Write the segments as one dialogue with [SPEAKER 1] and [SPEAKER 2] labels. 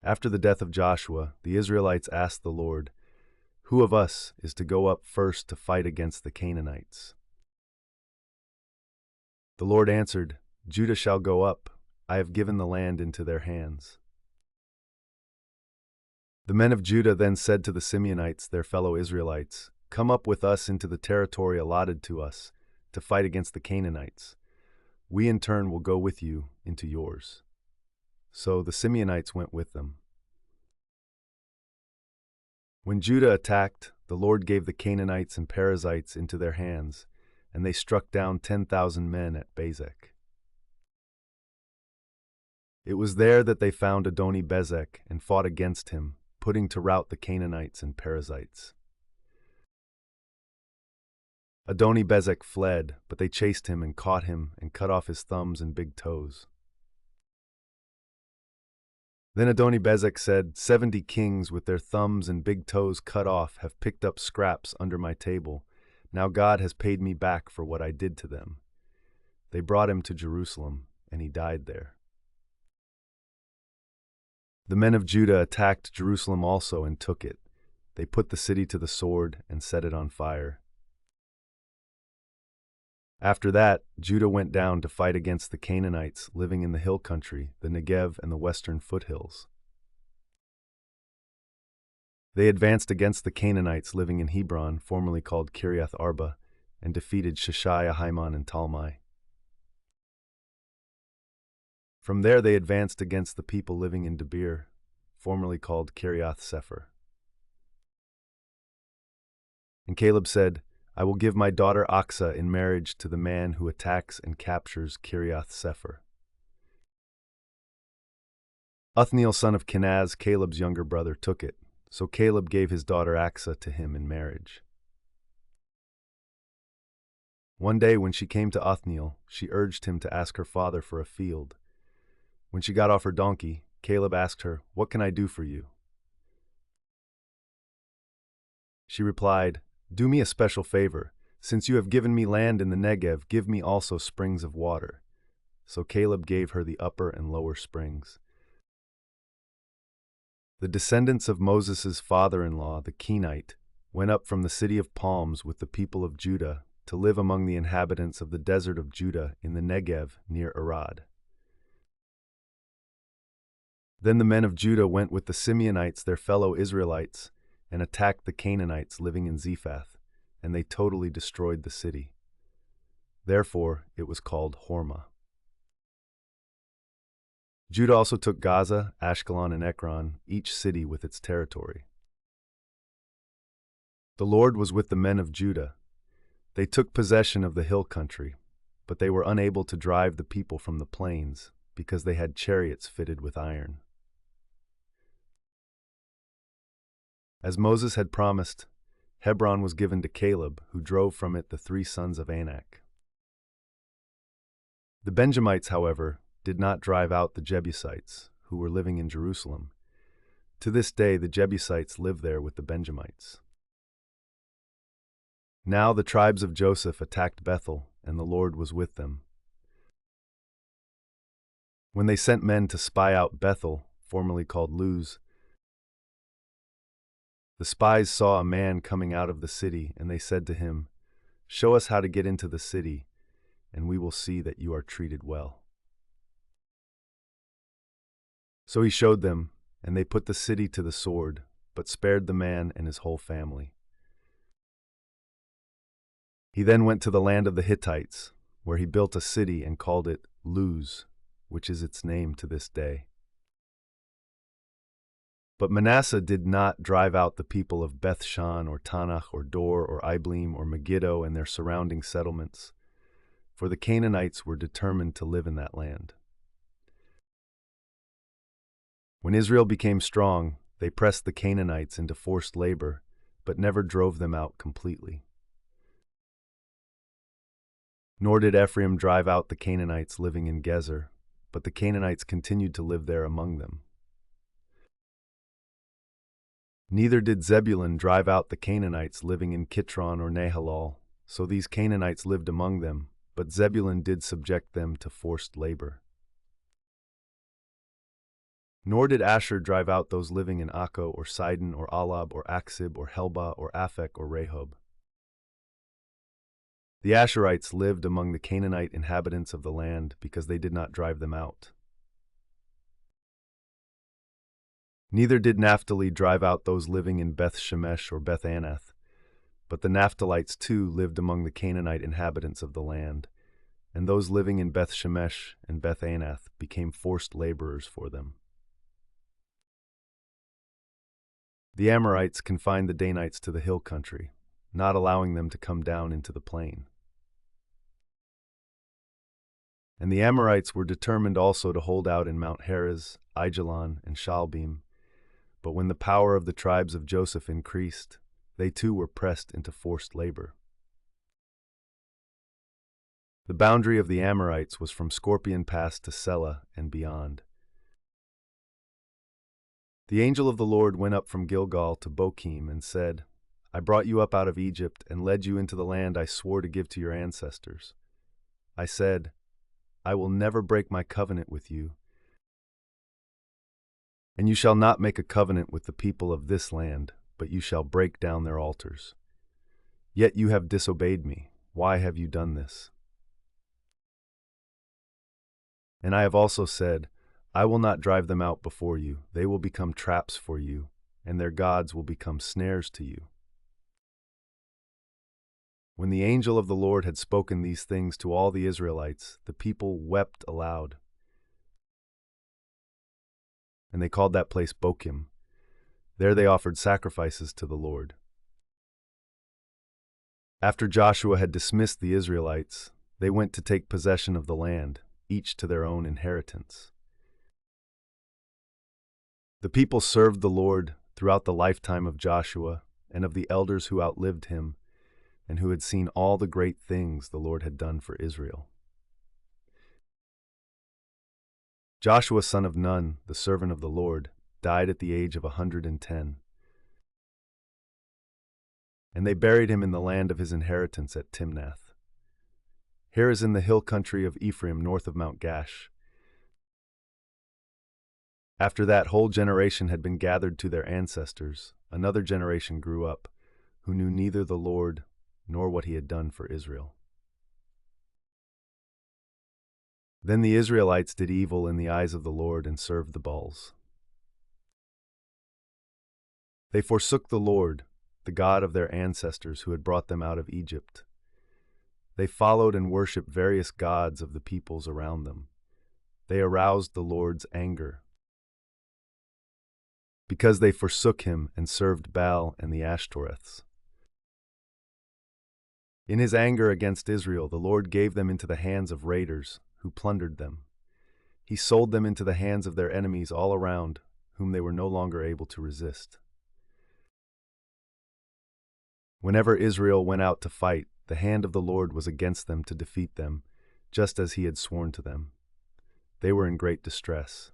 [SPEAKER 1] After the death of Joshua, the Israelites asked the Lord, "Who of us is to go up first to fight against the Canaanites?" The Lord answered, "Judah shall go up. I have given the land into their hands." The men of Judah then said to the Simeonites, their fellow Israelites, "Come up with us into the territory allotted to us to fight against the Canaanites. We in turn will go with you into yours." So the Simeonites went with them. When Judah attacked, the Lord gave the Canaanites and Perizzites into their hands, and they struck down 10,000 men at Bezek. It was there that they found Adoni-Bezek and fought against him, putting to rout the Canaanites and Perizzites. Adoni-Bezek fled, but they chased him and caught him and cut off his thumbs and big toes. Then Adoni-Bezek said, 70 kings with their thumbs and big toes cut off have picked up scraps under my table. Now God has paid me back for what I did to them." They brought him to Jerusalem, and he died there. The men of Judah attacked Jerusalem also and took it. They put the city to the sword and set it on fire. After that, Judah went down to fight against the Canaanites living in the hill country, the Negev and the western foothills. They advanced against the Canaanites living in Hebron, formerly called Kiriath Arba, and defeated Sheshai, Ahiman, and Talmai. From there they advanced against the people living in Debir, formerly called Kiriath Sepher. And Caleb said, "I will give my daughter Achsah in marriage to the man who attacks and captures Kiriath Sepher." Othniel, son of Kenaz, Caleb's younger brother, took it, so Caleb gave his daughter Achsah to him in marriage. One day when she came to Othniel, she urged him to ask her father for a field. When she got off her donkey, Caleb asked her, "What can I do for you?" She replied, "Do me a special favor. Since you have given me land in the Negev, give me also springs of water." So Caleb gave her the upper and lower springs. The descendants of Moses' father-in-law, the Kenite, went up from the city of palms with the people of Judah to live among the inhabitants of the desert of Judah in the Negev near Arad. Then the men of Judah went with the Simeonites, their fellow Israelites, and attacked the Canaanites living in Zephath, and they totally destroyed the city. Therefore it was called Hormah. Judah also took Gaza, Ashkelon, and Ekron, each city with its territory. The Lord was with the men of Judah. They took possession of the hill country, but they were unable to drive the people from the plains, because they had chariots fitted with iron. As Moses had promised, Hebron was given to Caleb, who drove from it the 3 sons of Anak. The Benjamites, however, did not drive out the Jebusites, who were living in Jerusalem. To this day the Jebusites live there with the Benjamites. Now the tribes of Joseph attacked Bethel, and the Lord was with them. When they sent men to spy out Bethel, formerly called Luz, the spies saw a man coming out of the city, and they said to him, "Show us how to get into the city, and we will see that you are treated well." So he showed them, and they put the city to the sword, but spared the man and his whole family. He then went to the land of the Hittites, where he built a city and called it Luz, which is its name to this day. But Manasseh did not drive out the people of Beth-shan or Tanach or Dor or Ibleam or Megiddo and their surrounding settlements, for the Canaanites were determined to live in that land. When Israel became strong, they pressed the Canaanites into forced labor, but never drove them out completely. Nor did Ephraim drive out the Canaanites living in Gezer, but the Canaanites continued to live there among them. Neither did Zebulun drive out the Canaanites living in Kitron or Nahalal, so these Canaanites lived among them, but Zebulun did subject them to forced labor. Nor did Asher drive out those living in Akko or Sidon or Alab or Aksib or Helba or Aphek or Rehob. The Asherites lived among the Canaanite inhabitants of the land because they did not drive them out. Neither did Naphtali drive out those living in Beth Shemesh or Beth Anath, but the Naphtalites too lived among the Canaanite inhabitants of the land, and those living in Beth Shemesh and Beth Anath became forced laborers for them. The Amorites confined the Danites to the hill country, not allowing them to come down into the plain. And the Amorites were determined also to hold out in Mount Heres, Aijalon, and Shaalbim, but when the power of the tribes of Joseph increased, they too were pressed into forced labor. The boundary of the Amorites was from Scorpion Pass to Selah and beyond. The angel of the Lord went up from Gilgal to Bochim and said, I brought you up out of Egypt and led you into the land I swore to give to your ancestors. I said, I will never break my covenant with you, and you shall not make a covenant with the people of this land, but you shall break down their altars. Yet you have disobeyed me. Why have you done this? And I have also said, I will not drive them out before you. They will become traps for you, and their gods will become snares to you. When the angel of the Lord had spoken these things to all the Israelites, the people wept aloud. And they called that place Bochim. There they offered sacrifices to the Lord. After Joshua had dismissed the Israelites, they went to take possession of the land, each to their own inheritance. The people served the Lord throughout the lifetime of Joshua and of the elders who outlived him, and who had seen all the great things the Lord had done for Israel. Joshua son of Nun, the servant of the Lord, died at the age of 110. And they buried him in the land of his inheritance at Timnath. Here is in the hill country of Ephraim north of Mount Gash. After that whole generation had been gathered to their ancestors, another generation grew up, who knew neither the Lord nor what he had done for Israel. Then the Israelites did evil in the eyes of the Lord and served the Baals. They forsook the Lord, the God of their ancestors who had brought them out of Egypt. They followed and worshipped various gods of the peoples around them. They aroused the Lord's anger, because they forsook him and served Baal and the Ashtoreths. In his anger against Israel, the Lord gave them into the hands of raiders, who plundered them. He sold them into the hands of their enemies all around, whom they were no longer able to resist. Whenever Israel went out to fight, the hand of the Lord was against them to defeat them, just as he had sworn to them. They were in great distress.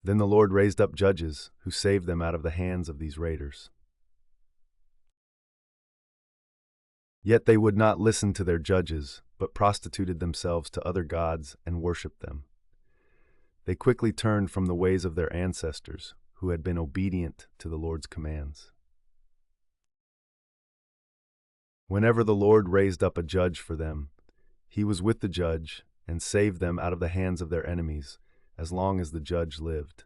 [SPEAKER 1] Then the Lord raised up judges, who saved them out of the hands of these raiders. Yet they would not listen to their judges, but prostituted themselves to other gods and worshipped them. They quickly turned from the ways of their ancestors, who had been obedient to the Lord's commands. Whenever the Lord raised up a judge for them, he was with the judge and saved them out of the hands of their enemies, as long as the judge lived.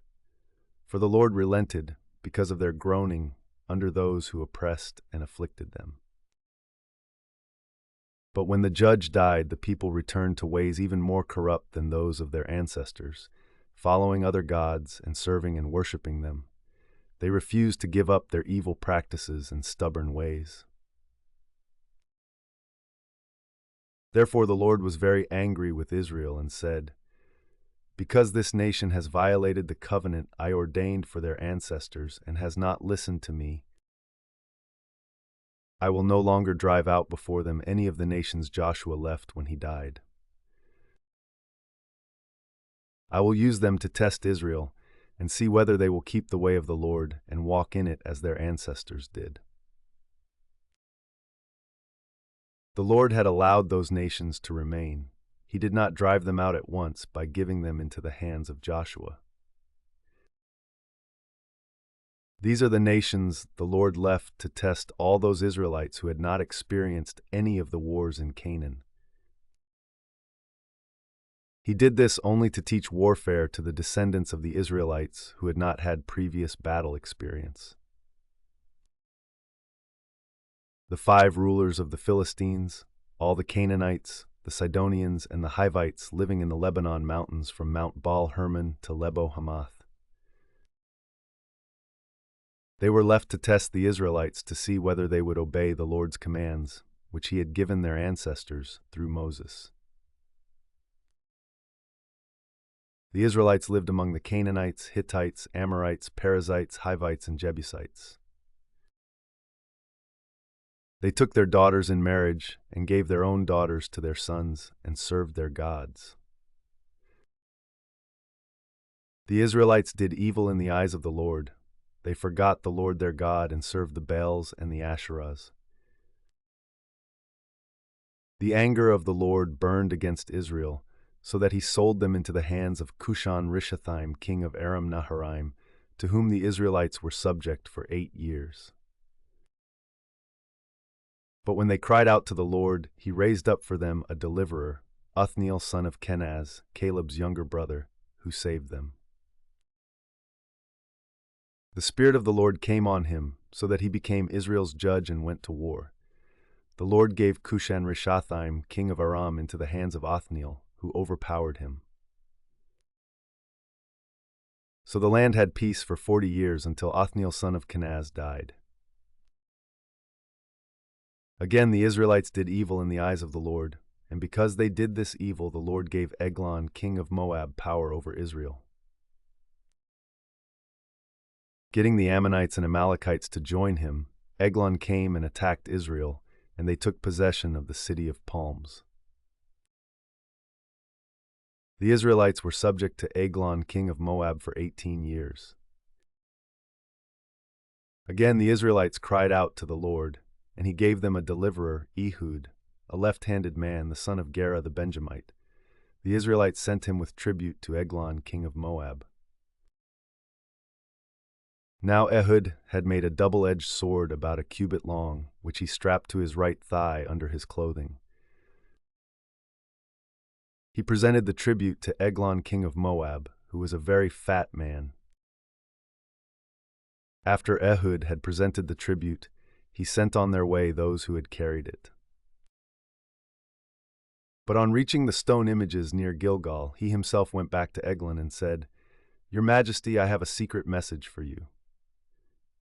[SPEAKER 1] For the Lord relented because of their groaning under those who oppressed and afflicted them. But when the judge died, the people returned to ways even more corrupt than those of their ancestors, following other gods and serving and worshiping them. They refused to give up their evil practices and stubborn ways. Therefore the Lord was very angry with Israel and said, Because this nation has violated the covenant I ordained for their ancestors and has not listened to me, I will no longer drive out before them any of the nations Joshua left when he died. I will use them to test Israel and see whether they will keep the way of the Lord and walk in it as their ancestors did. The Lord had allowed those nations to remain. he did not drive them out at once by giving them into the hands of Joshua. These are the nations the Lord left to test all those Israelites who had not experienced any of the wars in Canaan. He did this only to teach warfare to the descendants of the Israelites who had not had previous battle experience. The 5 rulers of the Philistines, all the Canaanites, the Sidonians, and the Hivites living in the Lebanon mountains from Mount Baal Hermon to Lebo Hamath. They were left to test the Israelites to see whether they would obey the Lord's commands, which he had given their ancestors through Moses. The Israelites lived among the Canaanites, Hittites, Amorites, Perizzites, Hivites, and Jebusites. They took their daughters in marriage and gave their own daughters to their sons and served their gods. The Israelites did evil in the eyes of the Lord. They forgot the Lord their God and served the Baals and the Asherahs. The anger of the Lord burned against Israel, so that he sold them into the hands of Cushan-Rishathaim, king of Aram Naharaim, to whom the Israelites were subject for 8 years. But when they cried out to the Lord, he raised up for them a deliverer, Othniel son of Kenaz, Caleb's younger brother, who saved them. The Spirit of the Lord came on him, so that he became Israel's judge and went to war. The Lord gave Cushan-Rishathaim, king of Aram, into the hands of Othniel, who overpowered him. So the land had peace for 40 years until Othniel son of Kenaz died. Again the Israelites did evil in the eyes of the Lord, and because they did this evil, the Lord gave Eglon, king of Moab, power over Israel. Getting the Ammonites and Amalekites to join him, Eglon came and attacked Israel, and they took possession of the city of palms. The Israelites were subject to Eglon, king of Moab, for 18 years. Again the Israelites cried out to the Lord, and he gave them a deliverer, Ehud, a left-handed man, the son of Gera the Benjamite. The Israelites sent him with tribute to Eglon, king of Moab. Now Ehud had made a double-edged sword about a cubit long, which he strapped to his right thigh under his clothing. He presented the tribute to Eglon, king of Moab, who was a very fat man. After Ehud had presented the tribute, he sent on their way those who had carried it. But on reaching the stone images near Gilgal, he himself went back to Eglon and said, "Your Majesty, I have a secret message for you."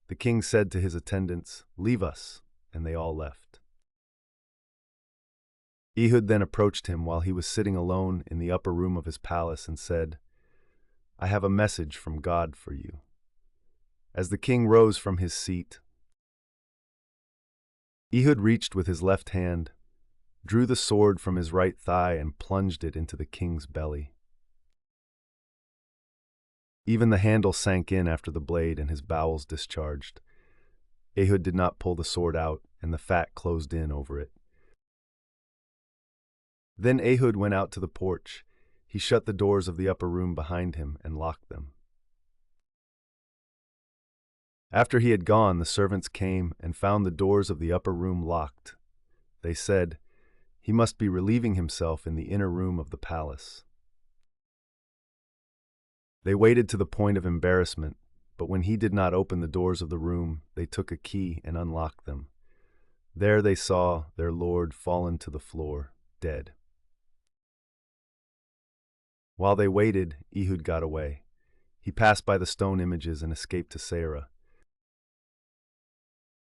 [SPEAKER 1] The king said to his attendants, "Leave us," and they all left. Ehud then approached him while he was sitting alone in the upper room of his palace and said, "I have a message from God for you." As the king rose from his seat, Ehud reached with his left hand, drew the sword from his right thigh, and plunged it into the king's belly. Even the handle sank in after the blade, and his bowels discharged. Ehud did not pull the sword out, and the fat closed in over it. Then Ehud went out to the porch. He shut the doors of the upper room behind him and locked them. After he had gone, the servants came and found the doors of the upper room locked. They said, "He must be relieving himself in the inner room of the palace." They waited to the point of embarrassment, but when he did not open the doors of the room, they took a key and unlocked them. There they saw their lord fallen to the floor, dead. While they waited, Ehud got away. He passed by the stone images and escaped to Seirah.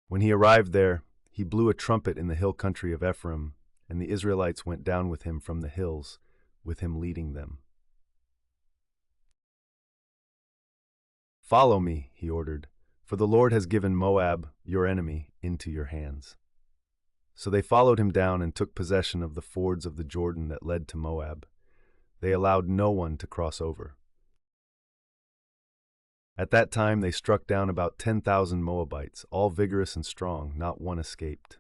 [SPEAKER 1] When he arrived there, he blew a trumpet in the hill country of Ephraim, and the Israelites went down with him from the hills, with him leading them. "Follow me," he ordered, "for the Lord has given Moab, your enemy, into your hands." So they followed him down and took possession of the fords of the Jordan that led to Moab. They allowed no one to cross over. At that time they struck down about 10,000 Moabites, all vigorous and strong, not one escaped.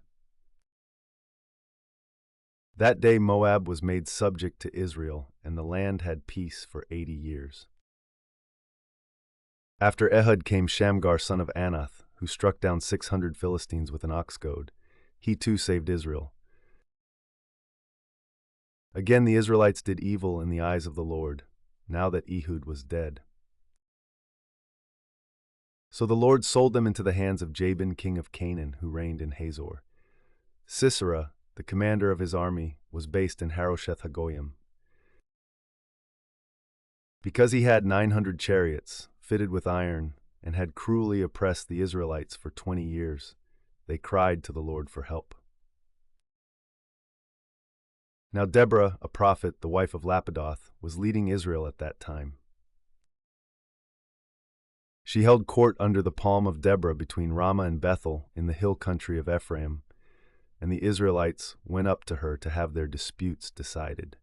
[SPEAKER 1] That day Moab was made subject to Israel, and the land had peace for 80 years. After Ehud came Shamgar son of Anath, who struck down 600 Philistines with an ox goad. He too saved Israel. Again the Israelites did evil in the eyes of the Lord, now that Ehud was dead. So the Lord sold them into the hands of Jabin king of Canaan, who reigned in Hazor. Sisera, the commander of his army, was based in Harosheth Hagoyim. Because he had 900 chariots, fitted with iron, and had cruelly oppressed the Israelites for 20 years, they cried to the Lord for help. Now Deborah, a prophet, the wife of Lapidoth, was leading Israel at that time. She held court under the palm of Deborah between Ramah and Bethel in the hill country of Ephraim, and the Israelites went up to her to have their disputes decided.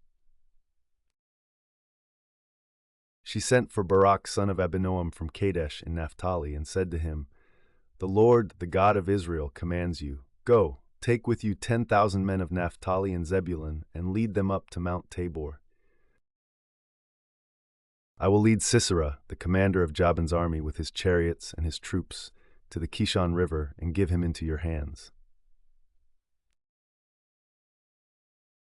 [SPEAKER 1] She sent for Barak son of Abinoam from Kadesh in Naphtali and said to him, "The Lord, the God of Israel, commands you, go, take with you 10,000 men of Naphtali and Zebulun, and lead them up to Mount Tabor. I will lead Sisera, the commander of Jabin's army, with his chariots and his troops, to the Kishon River and give him into your hands."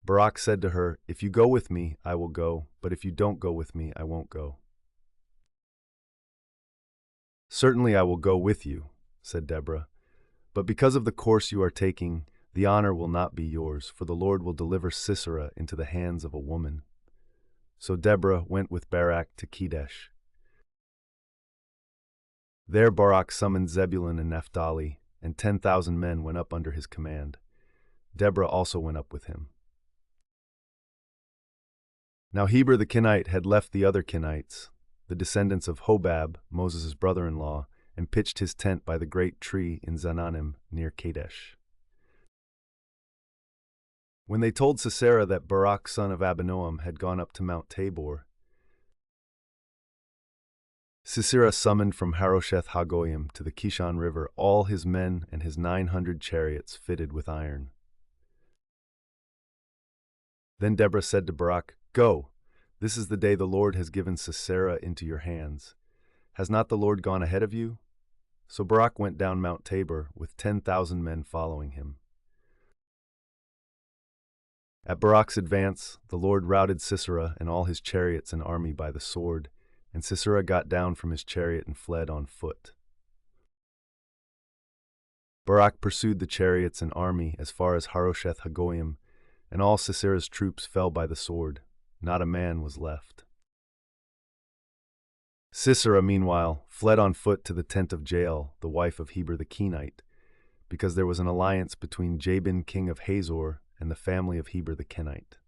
[SPEAKER 1] Barak said to her, "If you go with me, I will go, but if you don't go with me, I won't go." "Certainly I will go with you," said Deborah, "but because of the course you are taking, the honor will not be yours, for the Lord will deliver Sisera into the hands of a woman." So Deborah went with Barak to Kedesh. There Barak summoned Zebulun and Naphtali, and 10,000 men went up under his command. Deborah also went up with him. Now Heber the Kenite had left the other Kenites, the descendants of Hobab, Moses' brother-in-law, and pitched his tent by the great tree in Zananim near Kadesh. When they told Sisera that Barak son of Abinoam had gone up to Mount Tabor, Sisera summoned from Harosheth Hagoyim to the Kishon River all his men and his 900 chariots fitted with iron. Then Deborah said to Barak, "Go, this is the day the Lord has given Sisera into your hands. Has not the Lord gone ahead of you?" So Barak went down Mount Tabor with 10,000 men following him. At Barak's advance, the Lord routed Sisera and all his chariots and army by the sword, and Sisera got down from his chariot and fled on foot. Barak pursued the chariots and army as far as Harosheth Hagoyim, and all Sisera's troops fell by the sword. Not a man was left. Sisera, meanwhile, fled on foot to the tent of Jael, the wife of Heber the Kenite, because there was an alliance between Jabin king of Hazor and the family of Heber the Kenite.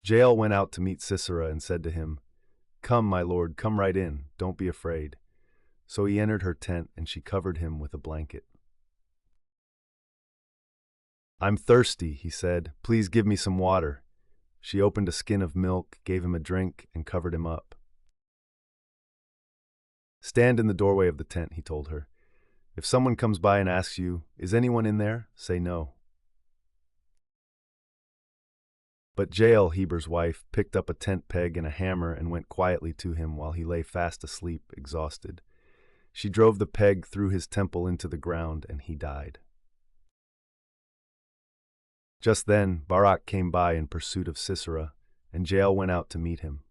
[SPEAKER 1] Jael went out to meet Sisera and said to him, "Come, my lord, come right in, don't be afraid." So he entered her tent, and she covered him with a blanket. "I'm thirsty," he said. "Please give me some water." She opened a skin of milk, gave him a drink, and covered him up. "Stand in the doorway of the tent," he told her. "If someone comes by and asks you, 'Is anyone in there?' say no." But Jael, Heber's wife, picked up a tent peg and a hammer and went quietly to him while he lay fast asleep, exhausted. She drove the peg through his temple into the ground, and he died. Just then Barak came by in pursuit of Sisera, and Jael went out to meet him.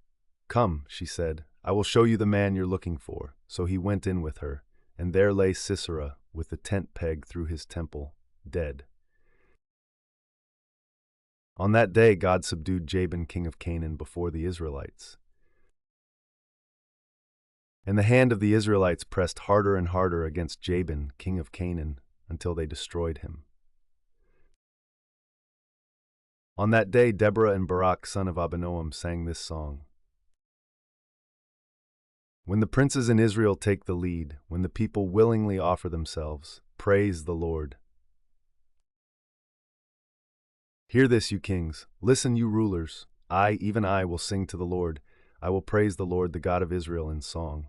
[SPEAKER 1] "Come," she said, "I will show you the man you're looking for." So he went in with her, and there lay Sisera with the tent peg through his temple, dead. On that day God subdued Jabin king of Canaan before the Israelites. And the hand of the Israelites pressed harder and harder against Jabin king of Canaan until they destroyed him. On that day Deborah and Barak son of Abinoam sang this song. When the princes in Israel take the lead, when the people willingly offer themselves, praise the Lord. Hear this, you kings. Listen, you rulers. I, even I, will sing to the Lord. I will praise the Lord, the God of Israel, in song.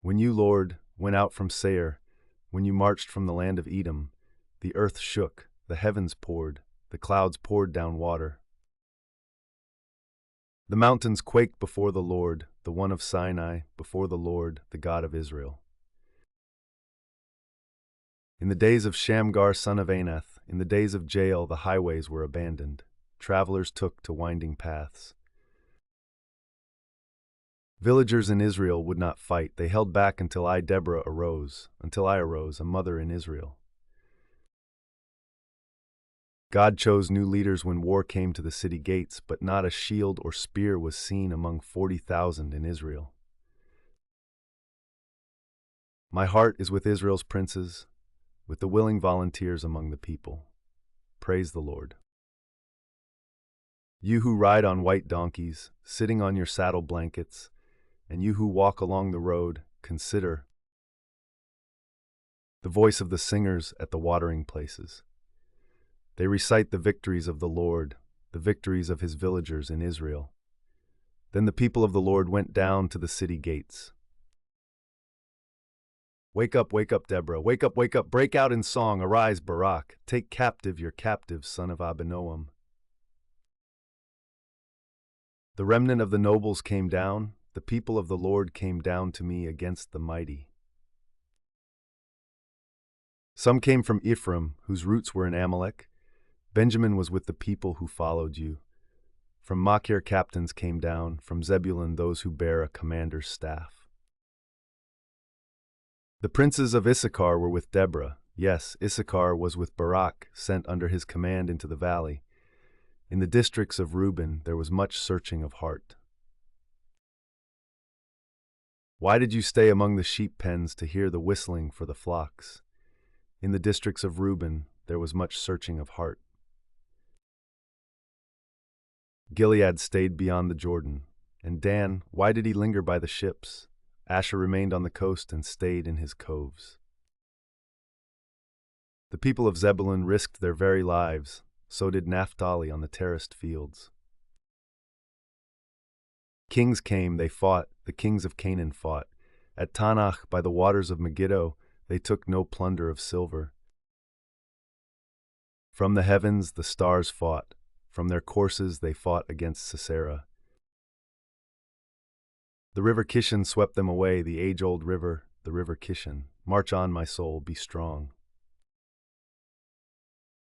[SPEAKER 1] When you, Lord, went out from Seir, when you marched from the land of Edom, The earth shook, the heavens poured, the clouds poured down water. The mountains quaked before the Lord, the one of Sinai, before the Lord, the God of Israel. In the days of Shamgar son of Anath, in the days of Jael, the highways were abandoned. Travelers took to winding paths. Villagers in Israel would not fight. They held back until I, Deborah, arose, until I arose, a mother in Israel. God chose new leaders when war came to the city gates, but not a shield or spear was seen among 40,000 in Israel. My heart is with Israel's princes, with the willing volunteers among the people. Praise the Lord. You who ride on white donkeys, sitting on your saddle blankets, and you who walk along the road, consider the voice of the singers at the watering places. They recite the victories of the Lord, the victories of his villagers in Israel. Then the people of the Lord went down to the city gates. Wake up, Deborah, wake up, break out in song, arise, Barak, take captive your captives, son of Abinoam. The remnant of the nobles came down, the people of the Lord came down to me against the mighty. Some came from Ephraim, whose roots were in Amalek. Benjamin was with the people who followed you. From Machir captains came down, from Zebulun those who bear a commander's staff. The princes of Issachar were with Deborah. Yes, Issachar was with Barak, sent under his command into the valley. In the districts of Reuben there was much searching of heart. Why did you stay among the sheep pens to hear the whistling for the flocks? In the districts of Reuben there was much searching of heart. Gilead stayed beyond the Jordan. And Dan, why did he linger by the ships? Asher remained on the coast and stayed in his coves. The people of Zebulun risked their very lives, so did Naphtali on the terraced fields. Kings came, they fought, the kings of Canaan fought. At Tanach, by the waters of Megiddo, they took no plunder of silver. From the heavens the stars fought, from their courses they fought against Sisera. The river Kishon swept them away, the age-old river, the river Kishon. March on, my soul, be strong.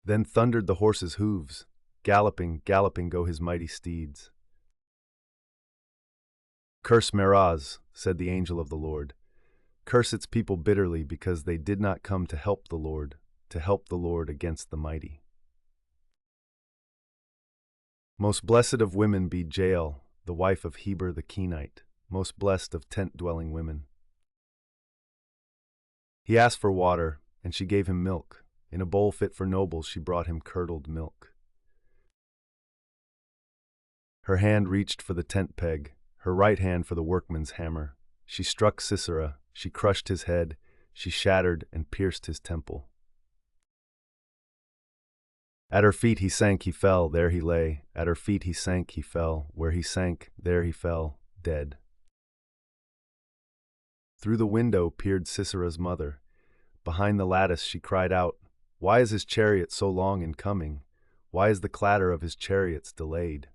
[SPEAKER 1] Then thundered the horse's hooves. Galloping, galloping go his mighty steeds. Curse Meroz, said the angel of the Lord. Curse its people bitterly because they did not come to help the Lord against the mighty. Most blessed of women be Jael, the wife of Heber the Kenite, most blessed of tent-dwelling women. He asked for water, and she gave him milk. In a bowl fit for nobles she brought him curdled milk. Her hand reached for the tent peg, her right hand for the workman's hammer. She struck Sisera, she crushed his head, she shattered and pierced his temple. At her feet he sank, he fell, there he lay. At her feet he sank, he fell. Where he sank, there he fell, dead. Through the window peered Sisera's mother. Behind the lattice she cried out, "Why is his chariot so long in coming? Why is the clatter of his chariots delayed?"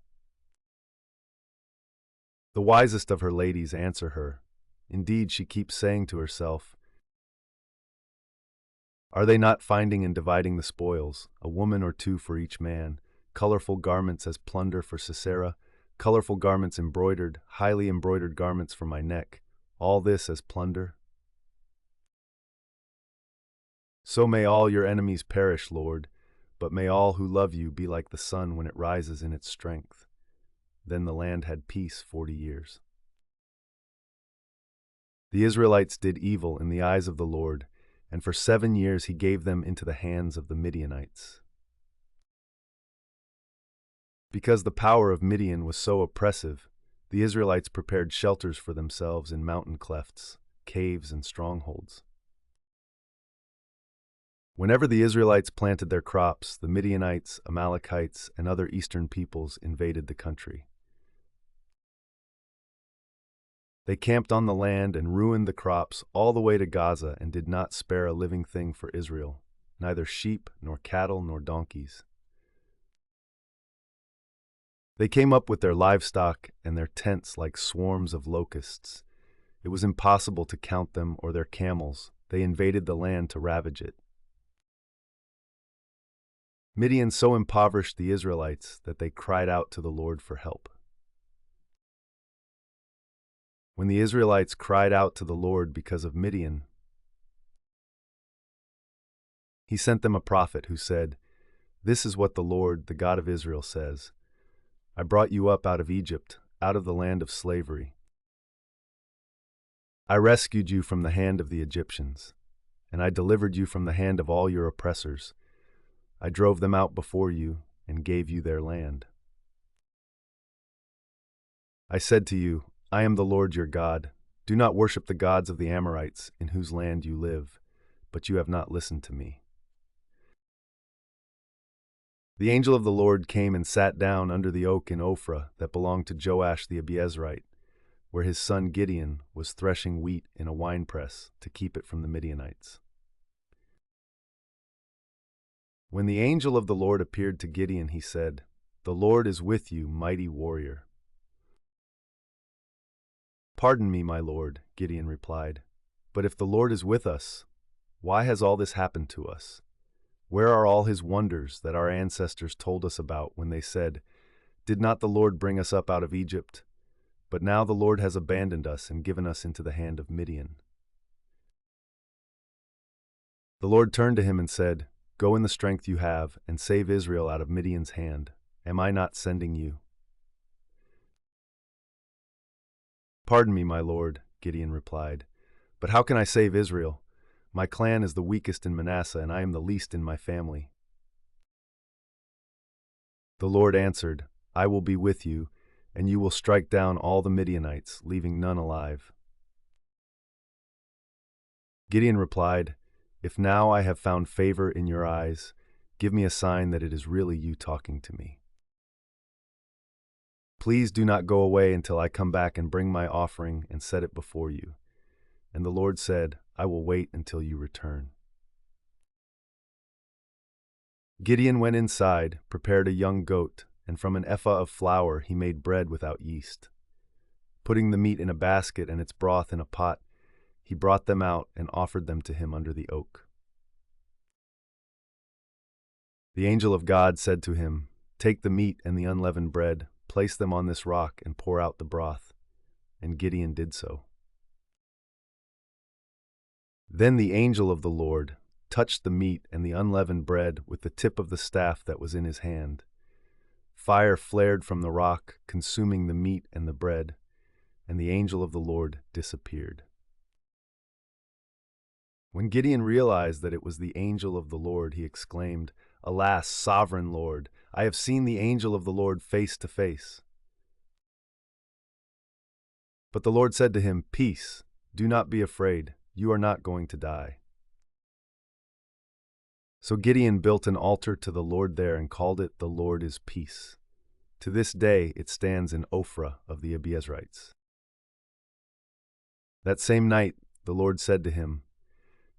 [SPEAKER 1] The wisest of her ladies answer her. Indeed, she keeps saying to herself, "Are they not finding and dividing the spoils, a woman or two for each man, colorful garments as plunder for Sisera, colorful garments embroidered, highly embroidered garments for my neck, all this as plunder?" So may all your enemies perish, Lord, but may all who love you be like the sun when it rises in its strength. Then the land had peace 40 years. The Israelites did evil in the eyes of the Lord, and for 7 years he gave them into the hands of the Midianites. Because the power of Midian was so oppressive, the Israelites prepared shelters for themselves in mountain clefts, caves, and strongholds. Whenever the Israelites planted their crops, the Midianites, Amalekites, and other eastern peoples invaded the country. They camped on the land and ruined the crops all the way to Gaza and did not spare a living thing for Israel. neither sheep, nor cattle, nor donkeys. They came up with their livestock and their tents like swarms of locusts. It was impossible to count them or their camels. They invaded the land to ravage it. Midian so impoverished the Israelites that they cried out to the Lord for help. When the Israelites cried out to the Lord because of Midian, he sent them a prophet who said, "This is what the Lord, the God of Israel, says. I brought you up out of Egypt, out of the land of slavery. I rescued you from the hand of the Egyptians, and I delivered you from the hand of all your oppressors. I drove them out before you and gave you their land. I said to you, I am the Lord your God. Do not worship the gods of the Amorites, in whose land you live, but you have not listened to me." The angel of the Lord came and sat down under the oak in Ophrah that belonged to Joash the Abiezrite, where his son Gideon was threshing wheat in a winepress to keep it from the Midianites. When the angel of the Lord appeared to Gideon, he said, "The Lord is with you, mighty warrior." "Pardon me, my lord," Gideon replied, "but if the Lord is with us, why has all this happened to us? Where are all his wonders that our ancestors told us about when they said, 'Did not the Lord bring us up out of Egypt?' But now the Lord has abandoned us and given us into the hand of Midian." The Lord turned to him and said, "Go in the strength you have and save Israel out of Midian's hand. Am I not sending you?" "Pardon me, my lord," Gideon replied, "but how can I save Israel? My clan is the weakest in Manasseh, and I am the least in my family." The Lord answered, "I will be with you, and you will strike down all the Midianites, leaving none alive." Gideon replied, "If now I have found favor in your eyes, give me a sign that it is really you talking to me. Please do not go away until I come back and bring my offering and set it before you." And the Lord said, "I will wait until you return." Gideon went inside, prepared a young goat, and from an ephah of flour he made bread without yeast. Putting the meat in a basket and its broth in a pot, he brought them out and offered them to him under the oak. The angel of God said to him, "Take the meat and the unleavened bread, place them on this rock, and pour out the broth." And Gideon did so. Then the angel of the Lord touched the meat and the unleavened bread with the tip of the staff that was in his hand. Fire flared from the rock, consuming the meat and the bread, and the angel of the Lord disappeared. When Gideon realized that it was the angel of the Lord, he exclaimed, "Alas, sovereign Lord, I have seen the angel of the Lord face to face." But the Lord said to him, "Peace, do not be afraid, you are not going to die." So Gideon built an altar to the Lord there and called it, "The Lord is Peace." To this day it stands in Ophrah of the Abiezrites. That same night the Lord said to him,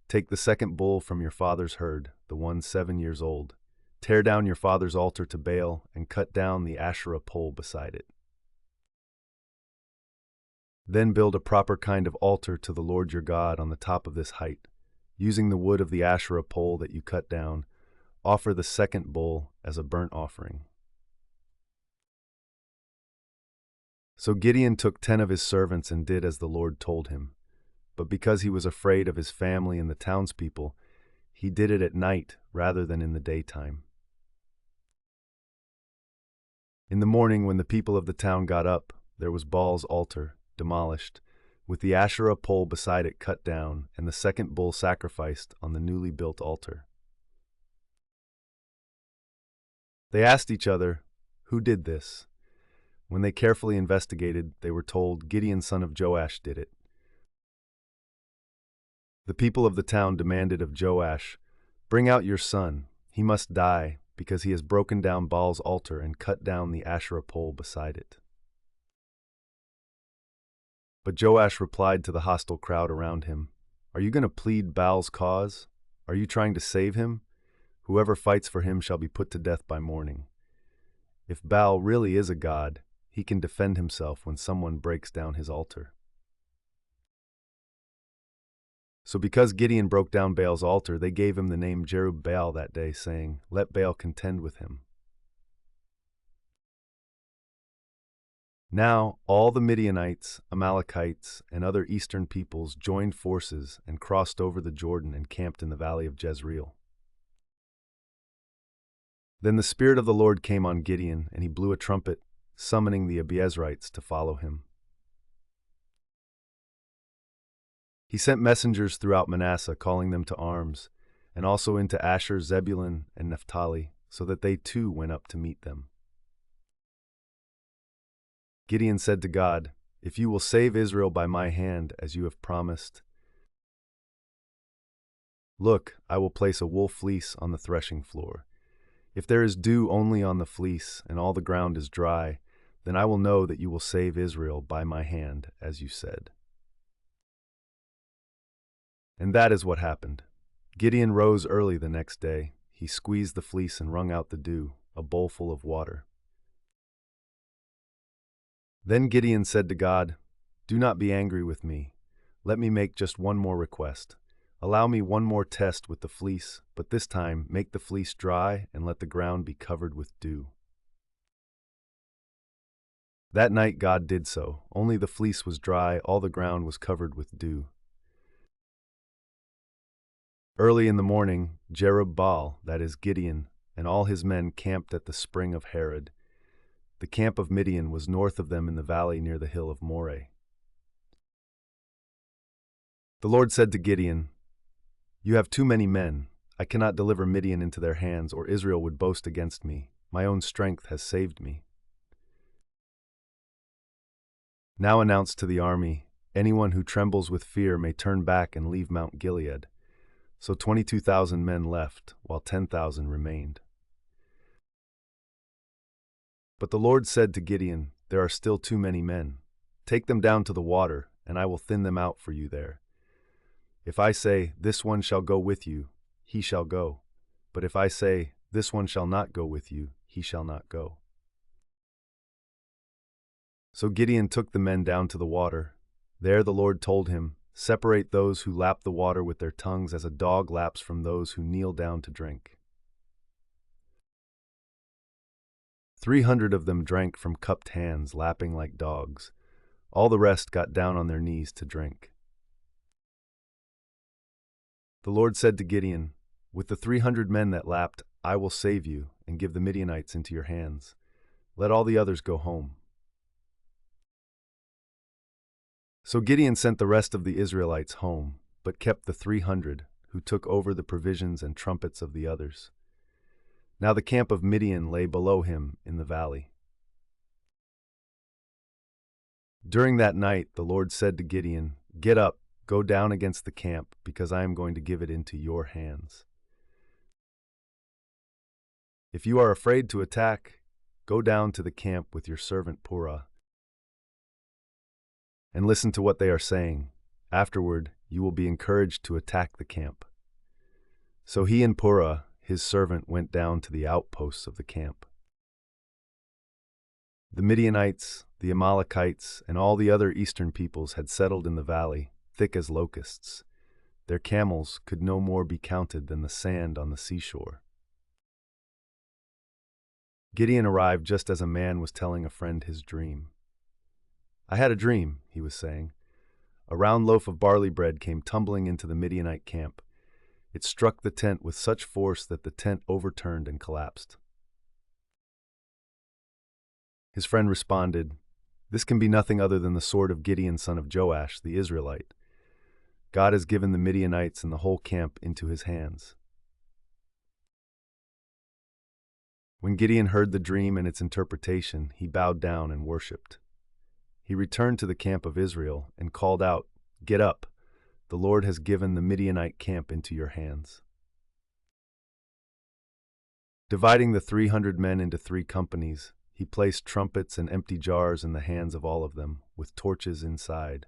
[SPEAKER 1] "Take the second bull from your father's herd, the one 7 years old. Tear down your father's altar to Baal and cut down the Asherah pole beside it. Then build a proper kind of altar to the Lord your God on the top of this height. Using the wood of the Asherah pole that you cut down, offer the second bull as a burnt offering." So Gideon took 10 of his servants and did as the Lord told him. But because he was afraid of his family and the townspeople, he did it at night rather than in the daytime. In the morning, when the people of the town got up, there was Baal's altar, demolished, with the Asherah pole beside it cut down, and the second bull sacrificed on the newly built altar. They asked each other, "Who did this?" When they carefully investigated, they were told, "Gideon son of Joash did it." The people of the town demanded of Joash, "Bring out your son. He must die, because he has broken down Baal's altar and cut down the Asherah pole beside it." But Joash replied to the hostile crowd around him, "Are you going to plead Baal's cause? Are you trying to save him? Whoever fights for him shall be put to death by morning. If Baal really is a god, he can defend himself when someone breaks down his altar." So because Gideon broke down Baal's altar, they gave him the name Jerub-Baal that day, saying, "Let Baal contend with him." Now all the Midianites, Amalekites, and other eastern peoples joined forces and crossed over the Jordan and camped in the valley of Jezreel. Then the Spirit of the Lord came on Gideon, and he blew a trumpet, summoning the Abiezrites to follow him. He sent messengers throughout Manasseh, calling them to arms, and also into Asher, Zebulun, and Naphtali, so that they too went up to meet them. Gideon said to God, "If you will save Israel by my hand, as you have promised, look, I will place a wool fleece on the threshing floor. If there is dew only on the fleece, and all the ground is dry, then I will know that you will save Israel by my hand, as you said." And that is what happened. Gideon rose early the next day. He squeezed the fleece and wrung out the dew, a bowlful of water. Then Gideon said to God, "Do not be angry with me. Let me make just one more request. Allow me one more test with the fleece, but this time make the fleece dry and let the ground be covered with dew." That night God did so. Only the fleece was dry, all the ground was covered with dew. Early in the morning, Jerub-Baal, that is Gideon, and all his men camped at the spring of Harod. The camp of Midian was north of them in the valley near the hill of Moreh. The Lord said to Gideon, "You have too many men. I cannot deliver Midian into their hands, or Israel would boast against me. My own strength has saved me." Now announce to the army, "Anyone who trembles with fear may turn back and leave Mount Gilead." So 22,000 men left, while 10,000 remained. But the Lord said to Gideon, "There are still too many men. Take them down to the water, and I will thin them out for you there. If I say, 'This one shall go with you,' he shall go. But if I say, 'This one shall not go with you,' he shall not go." So Gideon took the men down to the water. There the Lord told him, "Separate those who lap the water with their tongues as a dog laps from those who kneel down to drink." 300 of them drank from cupped hands, lapping like dogs. All the rest got down on their knees to drink. The Lord said to Gideon, "With the 300 men that lapped, I will save you and give the Midianites into your hands. Let all the others go home." So Gideon sent the rest of the Israelites home, but kept the 300, who took over the provisions and trumpets of the others. Now the camp of Midian lay below him in the valley. During that night the Lord said to Gideon, "Get up, go down against the camp, because I am going to give it into your hands. If you are afraid to attack, go down to the camp with your servant Purah, and listen to what they are saying. Afterward, you will be encouraged to attack the camp." So he and Purah, his servant, went down to the outposts of the camp. The Midianites, the Amalekites, and all the other eastern peoples had settled in the valley, thick as locusts. Their camels could no more be counted than the sand on the seashore. Gideon arrived just as a man was telling a friend his dream. "I had a dream," he was saying. "A round loaf of barley bread came tumbling into the Midianite camp. It struck the tent with such force that the tent overturned and collapsed." His friend responded, "This can be nothing other than the sword of Gideon son of Joash, the Israelite. God has given the Midianites and the whole camp into his hands." When Gideon heard the dream and its interpretation, he bowed down and worshipped. He returned to the camp of Israel and called out, "Get up! The Lord has given the Midianite camp into your hands." Dividing the 300 men into 3 companies, he placed trumpets and empty jars in the hands of all of them, with torches inside.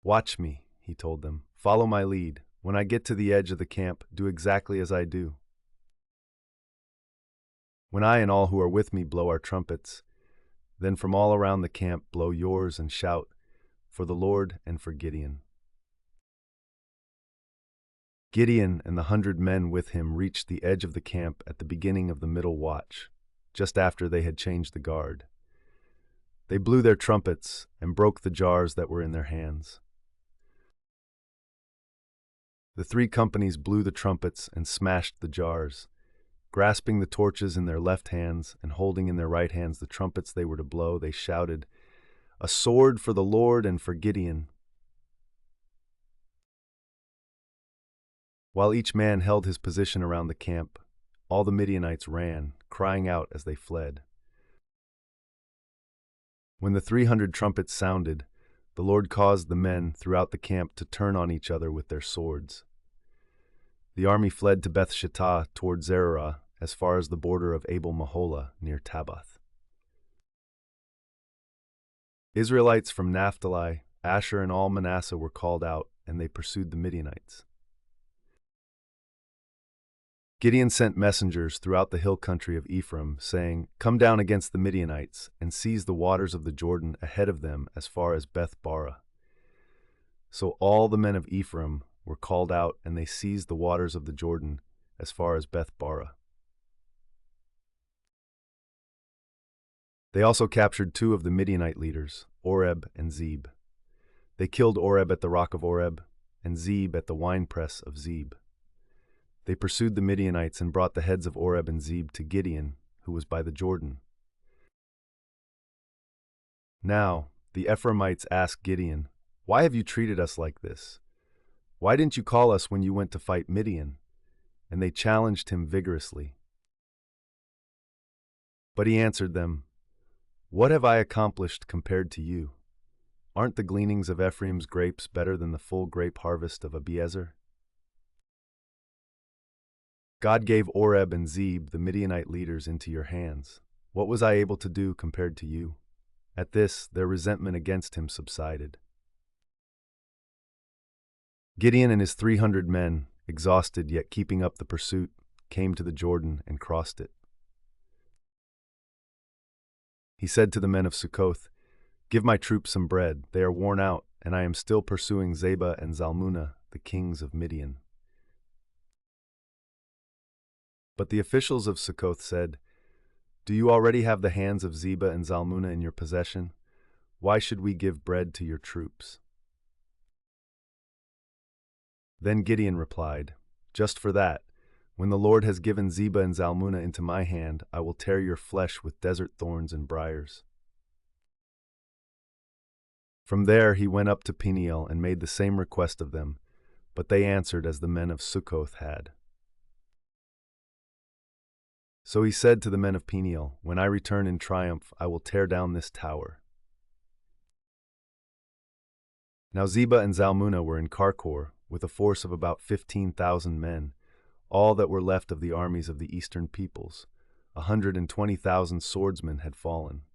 [SPEAKER 1] "Watch me," he told them. Follow my lead. When I get to the edge of the camp, do exactly as I do. When I and all who are with me blow our trumpets, then from all around the camp blow yours and shout, for the Lord and for Gideon. Gideon and the 100 men with him reached the edge of the camp at the beginning of the middle watch, just after they had changed the guard. They blew their trumpets and broke the jars that were in their hands. The 3 companies blew the trumpets and smashed the jars. Grasping the torches in their left hands and holding in their right hands the trumpets they were to blow, they shouted, "A sword for the Lord and for Gideon." While each man held his position around the camp, all the Midianites ran, crying out as they fled. When the 300 trumpets sounded, the Lord caused the men throughout the camp to turn on each other with their swords. The army fled to Beth Shittah toward Zererah, as far as the border of Abel Maholah near Tabbath. Israelites from Naphtali, Asher, and all Manasseh were called out, and they pursued the Midianites. Gideon sent messengers throughout the hill country of Ephraim, saying, "Come down against the Midianites, and seize the waters of the Jordan ahead of them as far as Beth-barah." So all the men of Ephraim were called out, and they seized the waters of the Jordan as far as Beth-barah. They also captured 2 of the Midianite leaders, Oreb and Zeb. They killed Oreb at the rock of Oreb, and Zeb at the winepress of Zeb. They pursued the Midianites and brought the heads of Oreb and Zeb to Gideon, who was by the Jordan. Now the Ephraimites asked Gideon, "Why have you treated us like this? Why didn't you call us when you went to fight Midian?" And they challenged him vigorously. But he answered them, "What have I accomplished compared to you? Aren't the gleanings of Ephraim's grapes better than the full grape harvest of Abiezer? God gave Oreb and Zeb, the Midianite leaders, into your hands. What was I able to do compared to you?" At this, their resentment against him subsided. Gideon and his 300 men, exhausted yet keeping up the pursuit, came to the Jordan and crossed it. He said to the men of Succoth, "Give my troops some bread. They are worn out, and I am still pursuing Zebah and Zalmunna, the kings of Midian." But the officials of Succoth said, "Do you already have the hands of Zebah and Zalmunna in your possession? Why should we give bread to your troops?" Then Gideon replied, "Just for that, when the Lord has given Zebah and Zalmunna into my hand, I will tear your flesh with desert thorns and briars." From there he went up to Peniel and made the same request of them, but they answered as the men of Succoth had. So he said to the men of Peniel, "When I return in triumph, I will tear down this tower." Now Zebah and Zalmunna were in Karkor, with a force of about 15,000 men, all that were left of the armies of the eastern peoples. 120,000 swordsmen had fallen.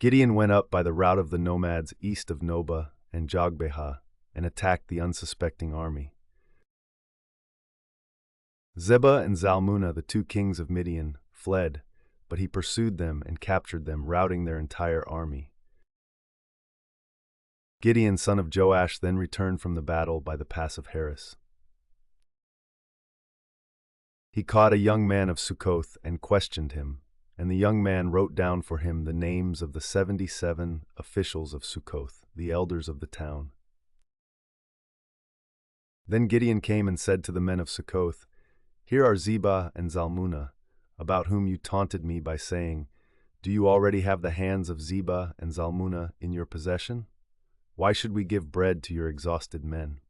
[SPEAKER 1] Gideon went up by the route of the nomads east of Nobah and Jogbehah and attacked the unsuspecting army. Zebah and Zalmunna, the 2 kings of Midian, fled, but he pursued them and captured them, routing their entire army. Gideon, son of Joash, then returned from the battle by the pass of Heres. He caught a young man of Succoth and questioned him, and the young man wrote down for him the names of the 77 officials of Succoth, the elders of the town. Then Gideon came and said to the men of Succoth, "Here are Zebah and Zalmunna, about whom you taunted me by saying, 'Do you already have the hands of Zebah and Zalmunna in your possession? Why should we give bread to your exhausted men?'"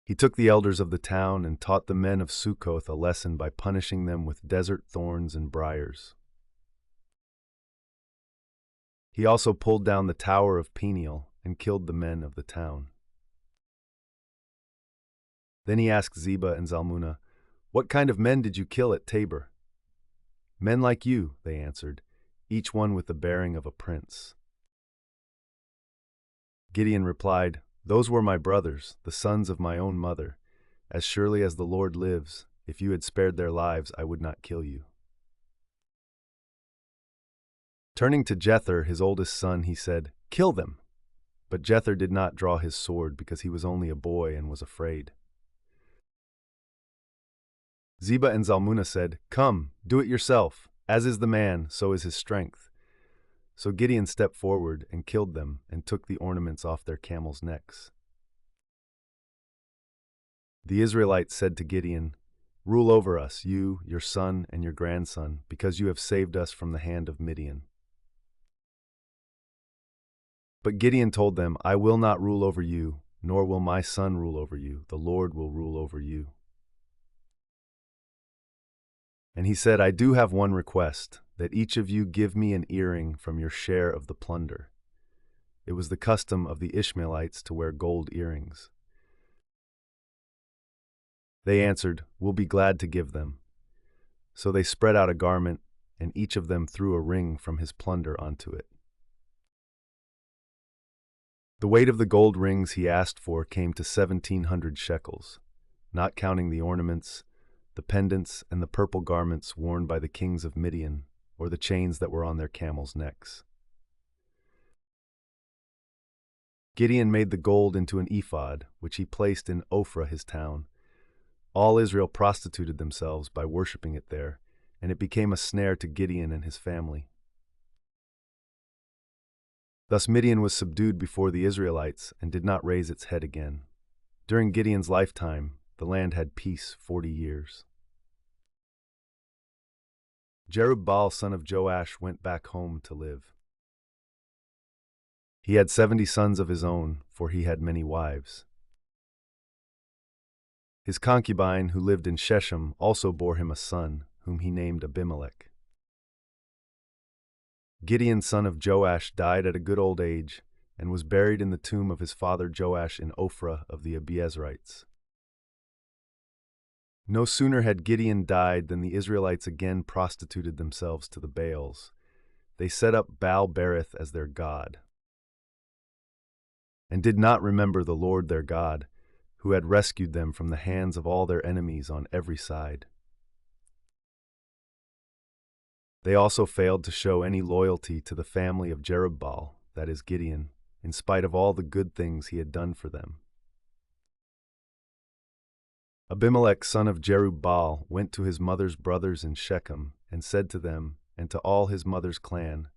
[SPEAKER 1] He took the elders of the town and taught the men of Succoth a lesson by punishing them with desert thorns and briars. He also pulled down the tower of Peniel and killed the men of the town. Then he asked Zebah and Zalmunna, "What kind of men did you kill at Tabor?" "Men like you," they answered, each one with the bearing of a prince. Gideon replied, "Those were my brothers, the sons of my own mother. As surely as the Lord lives, if you had spared their lives, I would not kill you." Turning to Jether, his oldest son, he said, "Kill them." But Jether did not draw his sword because he was only a boy and was afraid. Zebah and Zalmunna said, "Come, do it yourself. As is the man, so is his strength." So Gideon stepped forward and killed them and took the ornaments off their camels' necks. The Israelites said to Gideon, "Rule over us, you, your son, and your grandson, because you have saved us from the hand of Midian." But Gideon told them, "I will not rule over you, nor will my son rule over you. The Lord will rule over you." And he said, "I do have one request, that each of you give me an earring from your share of the plunder." It was the custom of the Ishmaelites to wear gold earrings. They answered, "We'll be glad to give them." So they spread out a garment, and each of them threw a ring from his plunder onto it. The weight of the gold rings he asked for came to 1,700 shekels, not counting the ornaments, the pendants, and the purple garments worn by the kings of Midian, or the chains that were on their camels' necks. Gideon made the gold into an ephod, which he placed in Ophrah, his town. All Israel prostituted themselves by worshipping it there, and it became a snare to Gideon and his family. Thus Midian was subdued before the Israelites and did not raise its head again. During Gideon's lifetime, the land had peace 40 years. Jerubbaal, son of Joash, went back home to live. He had 70 sons of his own, for he had many wives. His concubine, who lived in Shechem, also bore him a son, whom he named Abimelech. Gideon, son of Joash, died at a good old age, and was buried in the tomb of his father Joash in Ophrah of the Abiezrites. No sooner had Gideon died than the Israelites again prostituted themselves to the Baals. They set up Baal-berith as their god, and did not remember the Lord their God, who had rescued them from the hands of all their enemies on every side. They also failed to show any loyalty to the family of Jerubbaal, that is Gideon, in spite of all the good things he had done for them. Abimelech, son of Jerubbaal, went to his mother's brothers in Shechem, and said to them, and to all his mother's clan,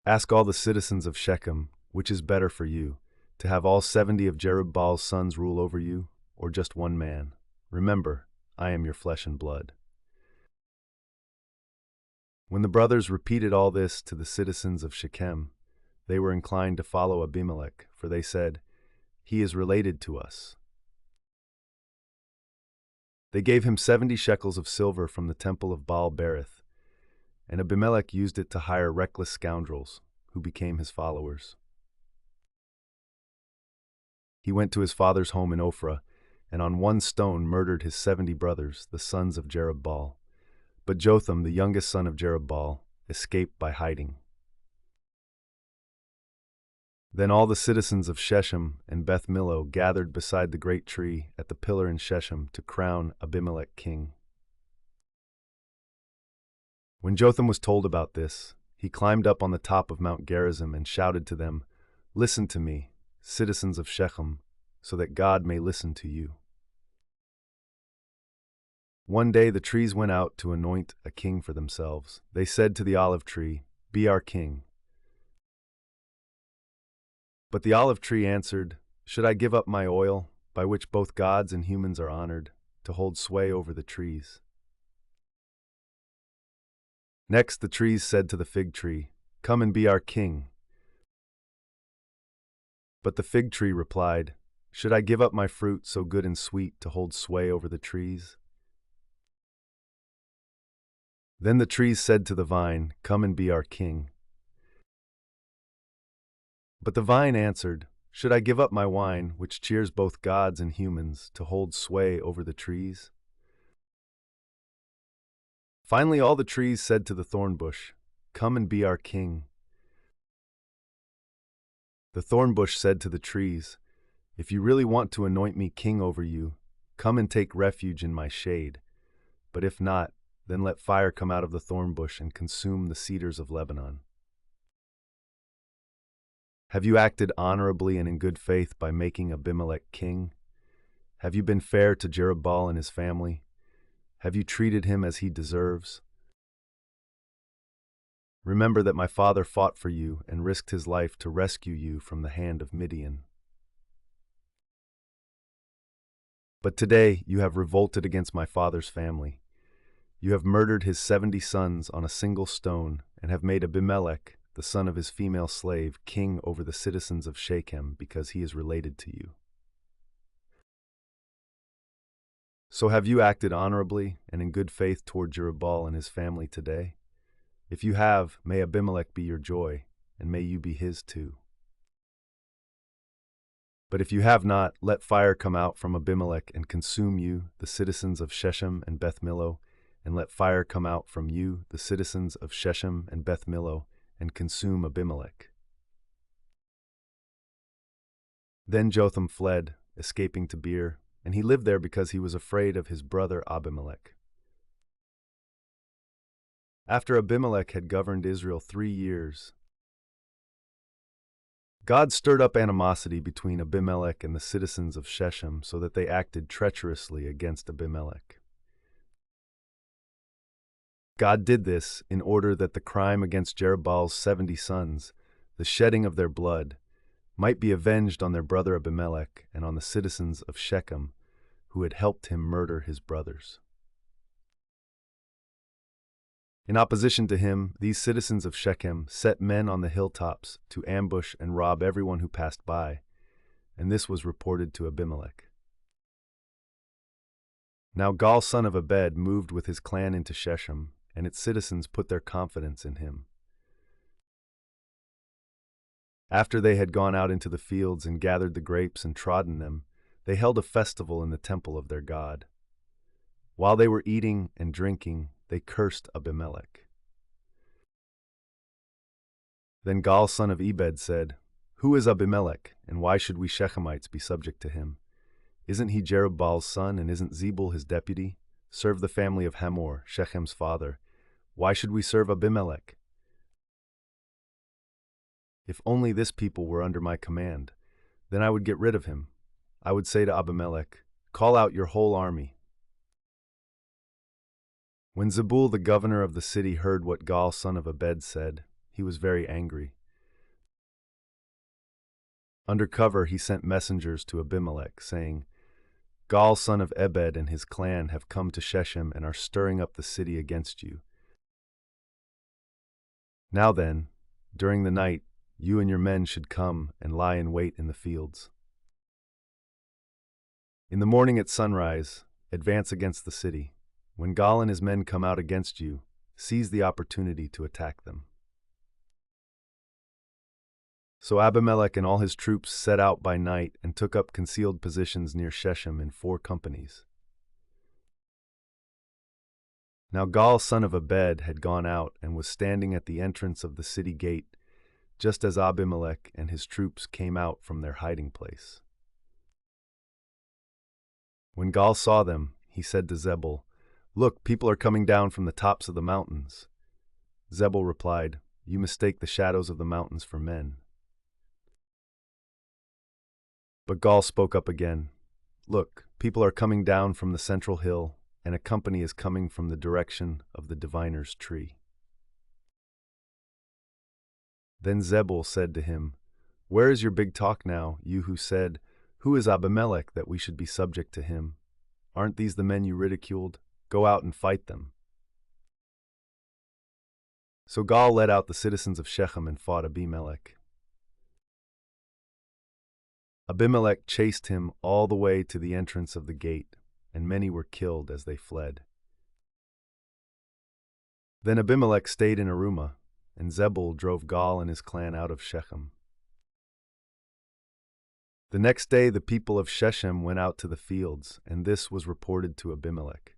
[SPEAKER 1] "Ask all the citizens of Shechem, which is better for you, to have all 70 of Jerubbaal's sons rule over you, or just one man? Remember, I am your flesh and blood." When the brothers repeated all this to the citizens of Shechem, they were inclined to follow Abimelech, for they said, "He is related to us." They gave him 70 shekels of silver from the temple of Baal-berith, and Abimelech used it to hire reckless scoundrels, who became his followers. He went to his father's home in Ophrah, and on one stone murdered his 70 brothers, the sons of Jerubbaal. But Jotham, the youngest son of Jerubbaal, escaped by hiding. Then all the citizens of Shechem and Beth Millo gathered beside the great tree at the pillar in Shechem to crown Abimelech king. When Jotham was told about this, he climbed up on the top of Mount Gerizim and shouted to them, "Listen to me, citizens of Shechem, so that God may listen to you." One day the trees went out to anoint a king for themselves. They said to the olive tree, "Be our king." But the olive tree answered, "Should I give up my oil, by which both gods and humans are honored, to hold sway over the trees?" Next the trees said to the fig tree, "Come and be our king." But the fig tree replied, "Should I give up my fruit so good and sweet to hold sway over the trees?" Then the trees said to the vine, "Come and be our king." But the vine answered, "Should I give up my wine, which cheers both gods and humans, to hold sway over the trees?" Finally, all the trees said to the thorn bush, "Come and be our king." The thorn bush said to the trees, "If you really want to anoint me king over you, come and take refuge in my shade. But if not, then let fire come out of the thorn bush and consume the cedars of Lebanon." Have you acted honorably and in good faith by making Abimelech king? Have you been fair to Jerubbaal and his family? Have you treated him as he deserves? Remember that my father fought for you and risked his life to rescue you from the hand of Midian. But today you have revolted against my father's family. You have murdered his 70 sons on a single stone and have made Abimelech, the son of his female slave, king over the citizens of Shechem because he is related to you. So have you acted honorably and in good faith toward Jerubbaal and his family today? If you have, may Abimelech be your joy, and may you be his too. But if you have not, let fire come out from Abimelech and consume you, the citizens of Shechem and Beth Millo, and let fire come out from you, the citizens of Shechem and Beth Millo, and consume Abimelech. Then Jotham fled, escaping to Beer, and he lived there because he was afraid of his brother Abimelech. After Abimelech had governed Israel 3 years, God stirred up animosity between Abimelech and the citizens of Shechem so that they acted treacherously against Abimelech. God did this in order that the crime against Jerubbaal's 70 sons, the shedding of their blood, might be avenged on their brother Abimelech and on the citizens of Shechem who had helped him murder his brothers. In opposition to him, these citizens of Shechem set men on the hilltops to ambush and rob everyone who passed by, and this was reported to Abimelech. Now Gaal son of Ebed moved with his clan into Shechem, and its citizens put their confidence in him. After they had gone out into the fields and gathered the grapes and trodden them, they held a festival in the temple of their god. While they were eating and drinking, they cursed Abimelech. Then Gaal son of Ebed said, "Who is Abimelech, and why should we Shechemites be subject to him? Isn't he Jerubbaal's son, and isn't Zebul his deputy? Serve the family of Hamor, Shechem's father. Why should we serve Abimelech? If only this people were under my command, then I would get rid of him. I would say to Abimelech, 'Call out your whole army.'" When Zebul the governor of the city heard what Gaal son of Ebed said, he was very angry. Under cover he sent messengers to Abimelech, saying, "Gaal son of Ebed and his clan have come to Shechem and are stirring up the city against you. Now then, during the night, you and your men should come and lie in wait in the fields. In the morning at sunrise, advance against the city. When Gaal and his men come out against you, seize the opportunity to attack them." So Abimelech and all his troops set out by night and took up concealed positions near Shechem in 4 companies. Now Gaal son of Ebed had gone out and was standing at the entrance of the city gate, just as Abimelech and his troops came out from their hiding place. When Gaal saw them, he said to Zebul, "Look, people are coming down from the tops of the mountains." Zebul replied, "You mistake the shadows of the mountains for men." But Gaal spoke up again, "Look, people are coming down from the central hill, and a company is coming from the direction of the diviner's tree." Then Zebul said to him, "Where is your big talk now, you who said, 'Who is Abimelech that we should be subject to him?' Aren't these the men you ridiculed? Go out and fight them." So Gaal led out the citizens of Shechem and fought Abimelech. Abimelech chased him all the way to the entrance of the gate, and many were killed as they fled. Then Abimelech stayed in Arumah, and Zebul drove Gaal and his clan out of Shechem. The next day the people of Shechem went out to the fields, and this was reported to Abimelech.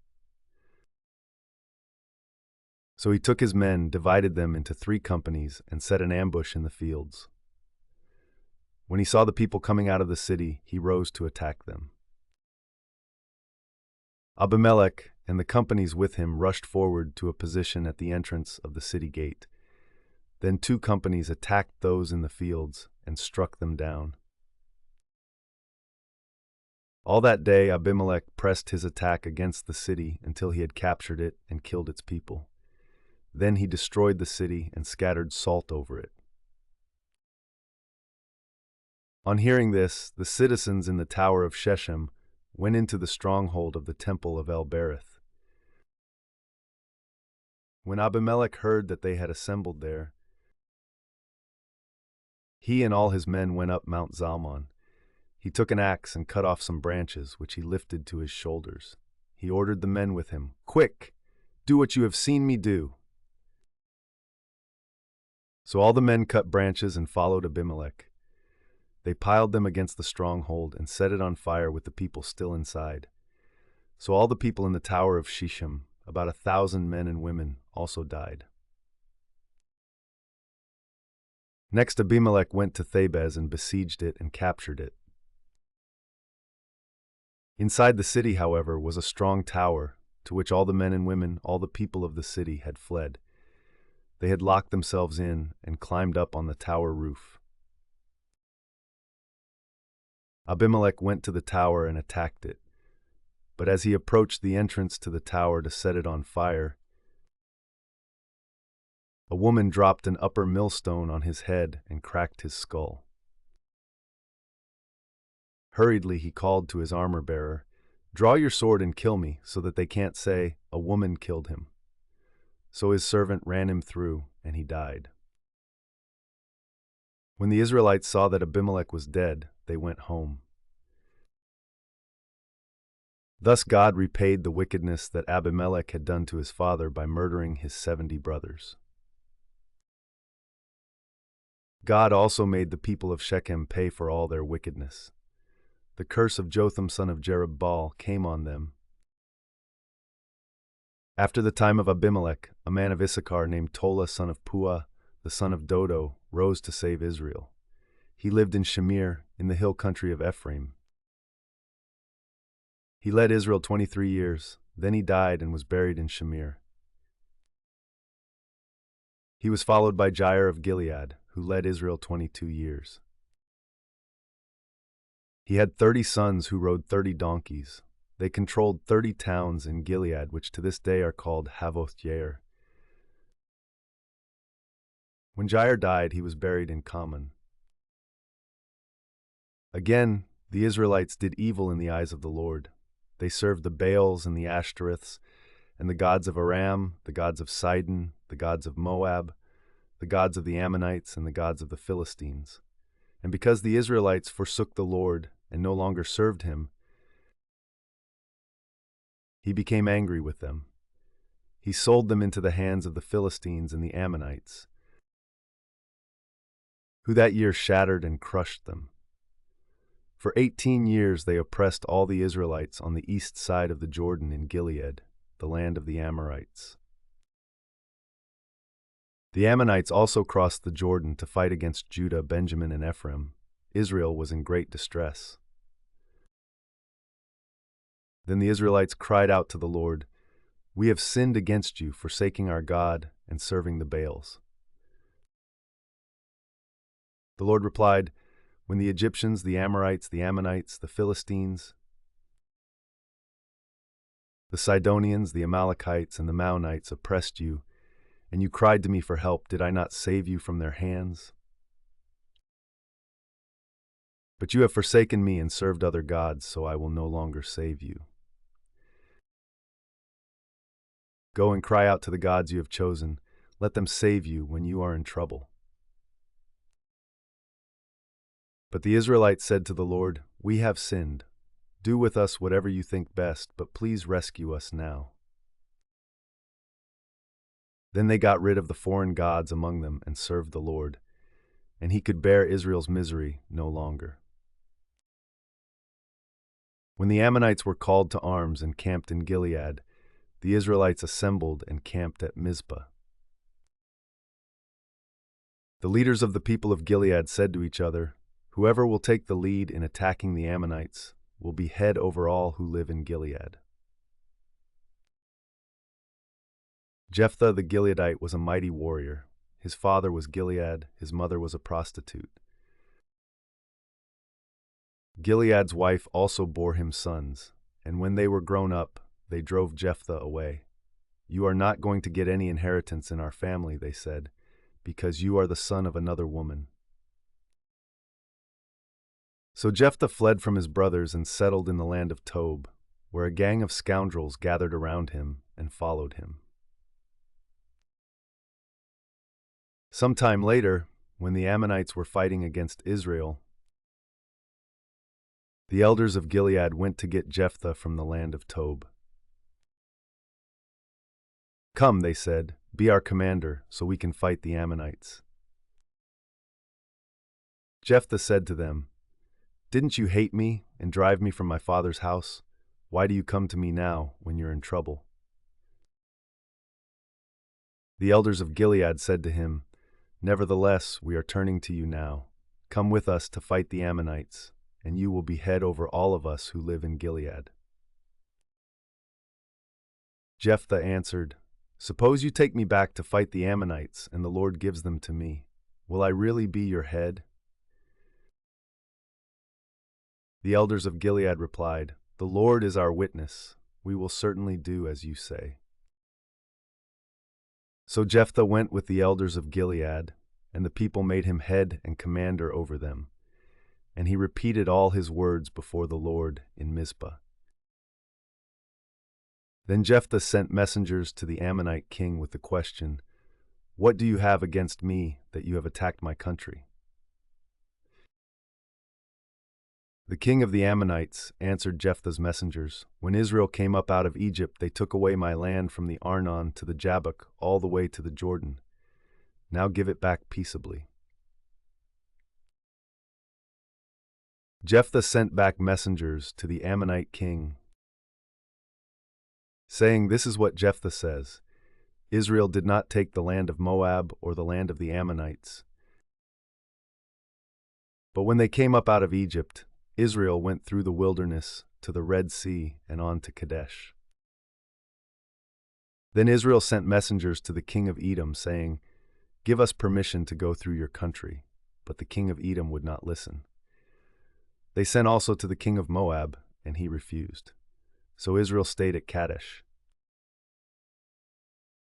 [SPEAKER 1] So he took his men, divided them into 3 companies, and set an ambush in the fields. When he saw the people coming out of the city, he rose to attack them. Abimelech and the companies with him rushed forward to a position at the entrance of the city gate. Then 2 companies attacked those in the fields and struck them down. All that day Abimelech pressed his attack against the city until he had captured it and killed its people. Then he destroyed the city and scattered salt over it. On hearing this, the citizens in the tower of Shechem went into the stronghold of the temple of El-Berith. When Abimelech heard that they had assembled there, he and all his men went up Mount Zalmon. He took an axe and cut off some branches, which he lifted to his shoulders. He ordered the men with him, "Quick, do what you have seen me do." So all the men cut branches and followed Abimelech. They piled them against the stronghold and set it on fire with the people still inside. So all the people in the tower of Shechem, about 1,000 men and women, also died. Next Abimelech went to Thebez and besieged it and captured it. Inside the city, however, was a strong tower, to which all the men and women, all the people of the city, had fled. They had locked themselves in and climbed up on the tower roof. Abimelech went to the tower and attacked it. But as he approached the entrance to the tower to set it on fire, a woman dropped an upper millstone on his head and cracked his skull. Hurriedly he called to his armor-bearer, "Draw your sword and kill me, so that they can't say, 'A woman killed him.'" So his servant ran him through, and he died. When the Israelites saw that Abimelech was dead, they went home. Thus God repaid the wickedness that Abimelech had done to his father by murdering his 70 brothers. God also made the people of Shechem pay for all their wickedness. The curse of Jotham son of Jerubbaal came on them. After the time of Abimelech, a man of Issachar named Tola son of Puah, the son of Dodo, rose to save Israel. He lived in Shamir, in the hill country of Ephraim. He led Israel 23 years, then he died and was buried in Shamir. He was followed by Jair of Gilead, who led Israel 22 years. He had 30 sons who rode 30 donkeys. They controlled 30 towns in Gilead, which to this day are called Havoth-Yair. When Jair died, he was buried in Kamon. Again, the Israelites did evil in the eyes of the Lord. They served the Baals and the Ashtoreths, and the gods of Aram, the gods of Sidon, the gods of Moab, the gods of the Ammonites, and the gods of the Philistines. And because the Israelites forsook the Lord and no longer served him, he became angry with them. He sold them into the hands of the Philistines and the Ammonites, who that year shattered and crushed them. For 18 years they oppressed all the Israelites on the east side of the Jordan in Gilead, the land of the Amorites. The Ammonites also crossed the Jordan to fight against Judah, Benjamin, and Ephraim. Israel was in great distress. Then the Israelites cried out to the Lord, "We have sinned against you, forsaking our God and serving the Baals." The Lord replied, "When the Egyptians, the Amorites, the Ammonites, the Philistines, the Sidonians, the Amalekites, and the Maonites oppressed you, and you cried to me for help, did I not save you from their hands? But you have forsaken me and served other gods, so I will no longer save you. Go and cry out to the gods you have chosen. Let them save you when you are in trouble." But the Israelites said to the Lord, "We have sinned. Do with us whatever you think best, but please rescue us now." Then they got rid of the foreign gods among them and served the Lord, and he could bear Israel's misery no longer. When the Ammonites were called to arms and camped in Gilead, the Israelites assembled and camped at Mizpah. The leaders of the people of Gilead said to each other, "Whoever will take the lead in attacking the Ammonites will be head over all who live in Gilead." Jephthah the Gileadite was a mighty warrior. His father was Gilead, his mother was a prostitute. Gilead's wife also bore him sons, and when they were grown up, they drove Jephthah away. "You are not going to get any inheritance in our family," they said, "because you are the son of another woman." So Jephthah fled from his brothers and settled in the land of Tob, where a gang of scoundrels gathered around him and followed him. Some time later, when the Ammonites were fighting against Israel, the elders of Gilead went to get Jephthah from the land of Tob. "Come," they said, "be our commander, so we can fight the Ammonites." Jephthah said to them, "Didn't you hate me and drive me from my father's house? Why do you come to me now when you're in trouble?" The elders of Gilead said to him, "Nevertheless, we are turning to you now. Come with us to fight the Ammonites, and you will be head over all of us who live in Gilead." Jephthah answered, "Suppose you take me back to fight the Ammonites, and the Lord gives them to me. Will I really be your head?" The elders of Gilead replied, "The Lord is our witness. We will certainly do as you say." So Jephthah went with the elders of Gilead, and the people made him head and commander over them. And he repeated all his words before the Lord in Mizpah. Then Jephthah sent messengers to the Ammonite king with the question, "What do you have against me that you have attacked my country?" The king of the Ammonites answered Jephthah's messengers, "When Israel came up out of Egypt, they took away my land from the Arnon to the Jabbok, all the way to the Jordan. Now give it back peaceably." Jephthah sent back messengers to the Ammonite king, saying, "This is what Jephthah says, Israel did not take the land of Moab or the land of the Ammonites. But when they came up out of Egypt, Israel went through the wilderness to the Red Sea and on to Kadesh." Then Israel sent messengers to the king of Edom, saying, "Give us permission to go through your country." But the king of Edom would not listen. They sent also to the king of Moab, and he refused. So Israel stayed at Kadesh.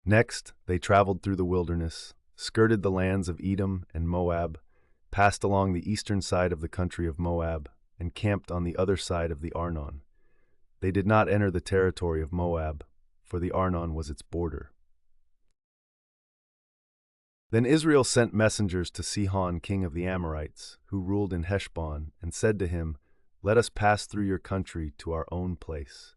[SPEAKER 1] Next, they traveled through the wilderness, skirted the lands of Edom and Moab, passed along the eastern side of the country of Moab, and camped on the other side of the Arnon. They did not enter the territory of Moab, for the Arnon was its border. Then Israel sent messengers to Sihon, king of the Amorites, who ruled in Heshbon, and said to him, "Let us pass through your country to our own place."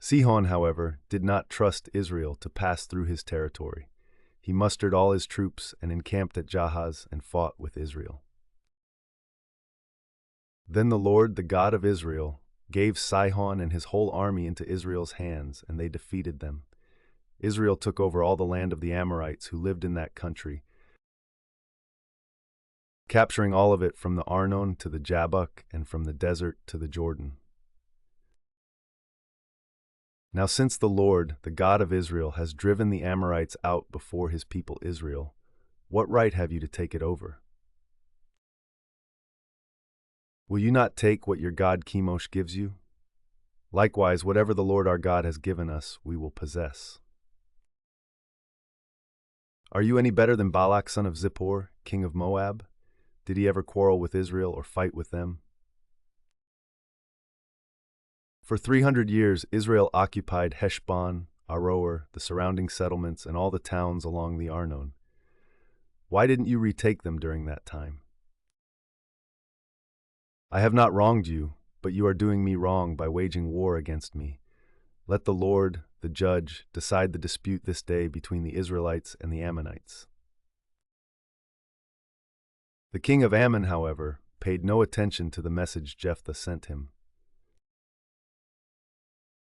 [SPEAKER 1] Sihon, however, did not trust Israel to pass through his territory. He mustered all his troops and encamped at Jahaz and fought with Israel. Then the Lord, the God of Israel, gave Sihon and his whole army into Israel's hands, and they defeated them. Israel took over all the land of the Amorites who lived in that country, capturing all of it from the Arnon to the Jabbok and from the desert to the Jordan. Now since the Lord, the God of Israel, has driven the Amorites out before his people Israel, what right have you to take it over? Will you not take what your god Chemosh gives you? Likewise, whatever the Lord our God has given us, we will possess. Are you any better than Balak son of Zippor, king of Moab? Did he ever quarrel with Israel or fight with them? For 300 years, Israel occupied Heshbon, Aroer, the surrounding settlements, and all the towns along the Arnon. Why didn't you retake them during that time? I have not wronged you, but you are doing me wrong by waging war against me. Let the Lord, the judge, decide the dispute this day between the Israelites and the Ammonites." The king of Ammon, however, paid no attention to the message Jephthah sent him.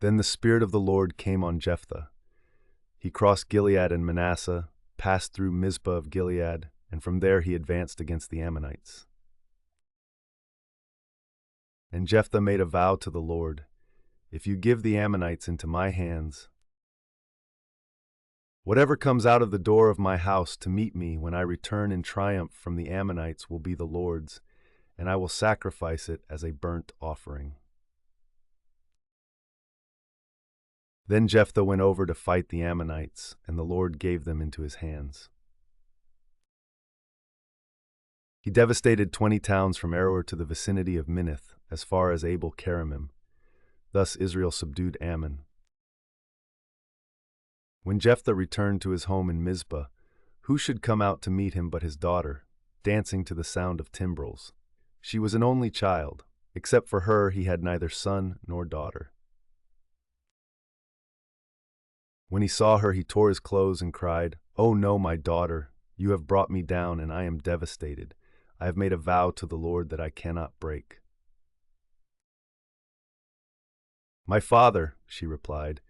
[SPEAKER 1] Then the Spirit of the Lord came on Jephthah. He crossed Gilead and Manasseh, passed through Mizpah of Gilead, and from there he advanced against the Ammonites. And Jephthah made a vow to the Lord, "If you give the Ammonites into my hands, whatever comes out of the door of my house to meet me when I return in triumph from the Ammonites will be the Lord's, and I will sacrifice it as a burnt offering." Then Jephthah went over to fight the Ammonites, and the Lord gave them into his hands. He devastated 20 towns from Aroer to the vicinity of Minnith, as far as Abel Keramim. Thus Israel subdued Ammon. When Jephthah returned to his home in Mizpah, who should come out to meet him but his daughter, dancing to the sound of timbrels? She was an only child. Except for her, he had neither son nor daughter. When he saw her, he tore his clothes and cried, "Oh no, my daughter, you have brought me down, and I am devastated. I have made a vow to the Lord that I cannot break." "My father," she replied,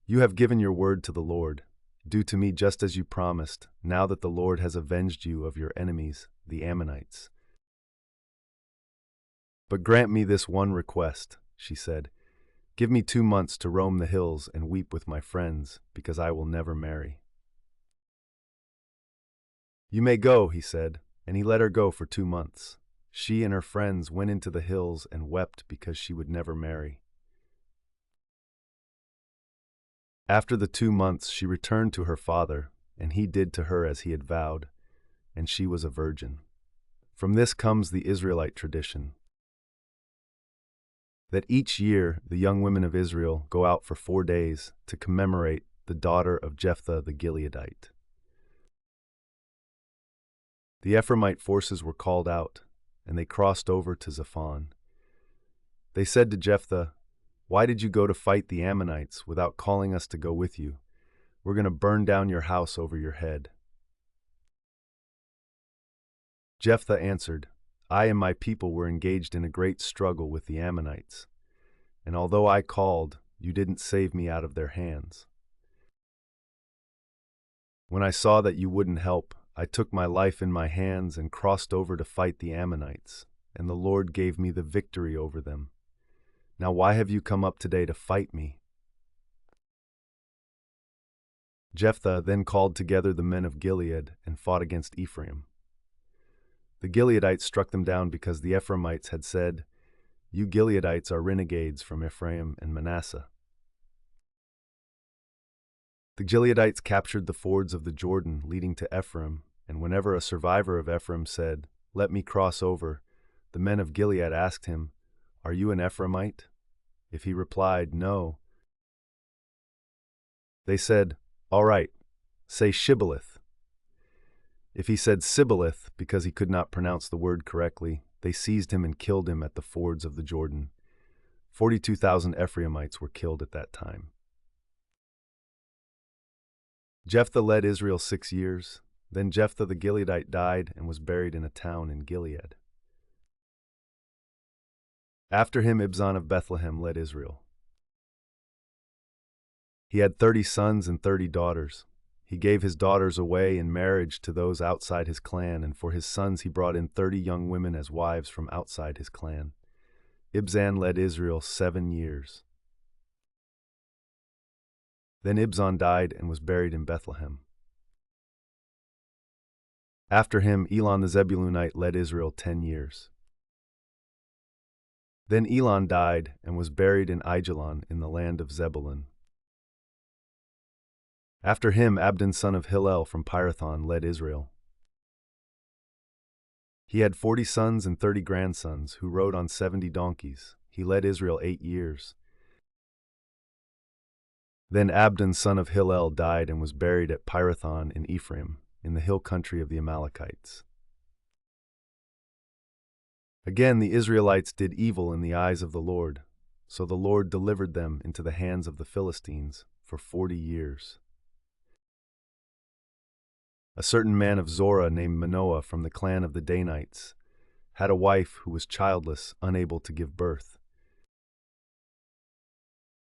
[SPEAKER 1] "you have given your word to the Lord. Do to me just as you promised, now that the Lord has avenged you of your enemies, the Ammonites. But grant me this one request," she said. "Give me 2 months to roam the hills and weep with my friends, because I will never marry." "You may go," he said, and he let her go for 2 months. She and her friends went into the hills and wept because she would never marry. After the 2 months she returned to her father, and he did to her as he had vowed, and she was a virgin. From this comes the Israelite tradition, that each year the young women of Israel go out for 4 days to commemorate the daughter of Jephthah the Gileadite. The Ephraimite forces were called out, and they crossed over to Zaphon. They said to Jephthah, "Why did you go to fight the Ammonites without calling us to go with you? We're going to burn down your house over your head." Jephthah answered, "I and my people were engaged in a great struggle with the Ammonites, and although I called, you didn't save me out of their hands. When I saw that you wouldn't help, I took my life in my hands and crossed over to fight the Ammonites, and the Lord gave me the victory over them. Now why have you come up today to fight me?" Jephthah then called together the men of Gilead and fought against Ephraim. The Gileadites struck them down because the Ephraimites had said, "You Gileadites are renegades from Ephraim and Manasseh." The Gileadites captured the fords of the Jordan leading to Ephraim, and whenever a survivor of Ephraim said, "Let me cross over," the men of Gilead asked him, "Are you an Ephraimite?" If he replied, "No," they said, "All right, say Shibboleth." If he said Sibboleth because he could not pronounce the word correctly, they seized him and killed him at the fords of the Jordan. 42,000 Ephraimites were killed at that time. Jephthah led Israel 6 years. Then Jephthah the Gileadite died and was buried in a town in Gilead. After him Ibzan of Bethlehem led Israel. He had 30 sons and 30 daughters. He gave his daughters away in marriage to those outside his clan, and for his sons he brought in 30 young women as wives from outside his clan. Ibzan led Israel 7 years. Then Ibzan died and was buried in Bethlehem. After him Elon the Zebulunite led Israel 10 years. Then Elon died and was buried in Aijalon in the land of Zebulun. After him Abdon son of Hillel from Pirathon led Israel. He had 40 sons and 30 grandsons who rode on 70 donkeys. He led Israel 8 years. Then Abdon son of Hillel died and was buried at Pirathon in Ephraim, in the hill country of the Amalekites. Again the Israelites did evil in the eyes of the Lord, so the Lord delivered them into the hands of the Philistines for 40 years. A certain man of Zorah named Manoah from the clan of the Danites had a wife who was childless, unable to give birth.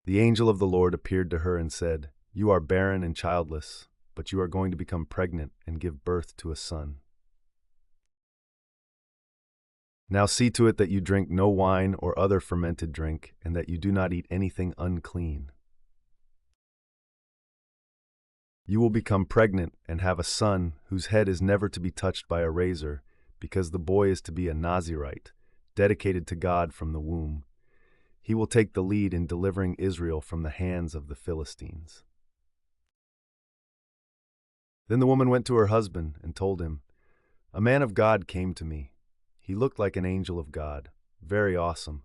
[SPEAKER 1] The angel of the Lord appeared to her and said, "You are barren and childless, but you are going to become pregnant and give birth to a son. Now see to it that you drink no wine or other fermented drink, and that you do not eat anything unclean. You will become pregnant and have a son whose head is never to be touched by a razor, because the boy is to be a Nazirite, dedicated to God from the womb. He will take the lead in delivering Israel from the hands of the Philistines." Then the woman went to her husband and told him, "A man of God came to me. He looked like an angel of God, very awesome.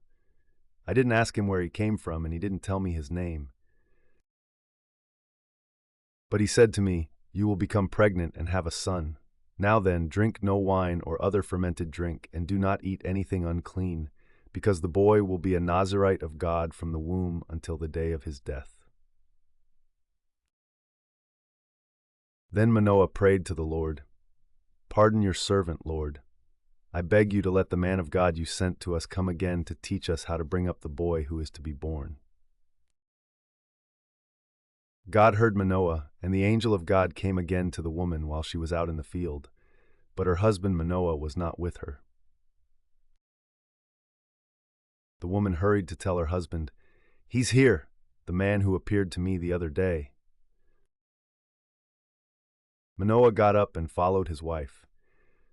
[SPEAKER 1] I didn't ask him where he came from, and he didn't tell me his name. But he said to me, 'You will become pregnant and have a son. Now then, drink no wine or other fermented drink, and do not eat anything unclean, because the boy will be a Nazirite of God from the womb until the day of his death.'" Then Manoah prayed to the Lord, "Pardon your servant, Lord. I beg you to let the man of God you sent to us come again to teach us how to bring up the boy who is to be born." God heard Manoah, and the angel of God came again to the woman while she was out in the field, but her husband Manoah was not with her. The woman hurried to tell her husband, "He's here, the man who appeared to me the other day." Manoah got up and followed his wife.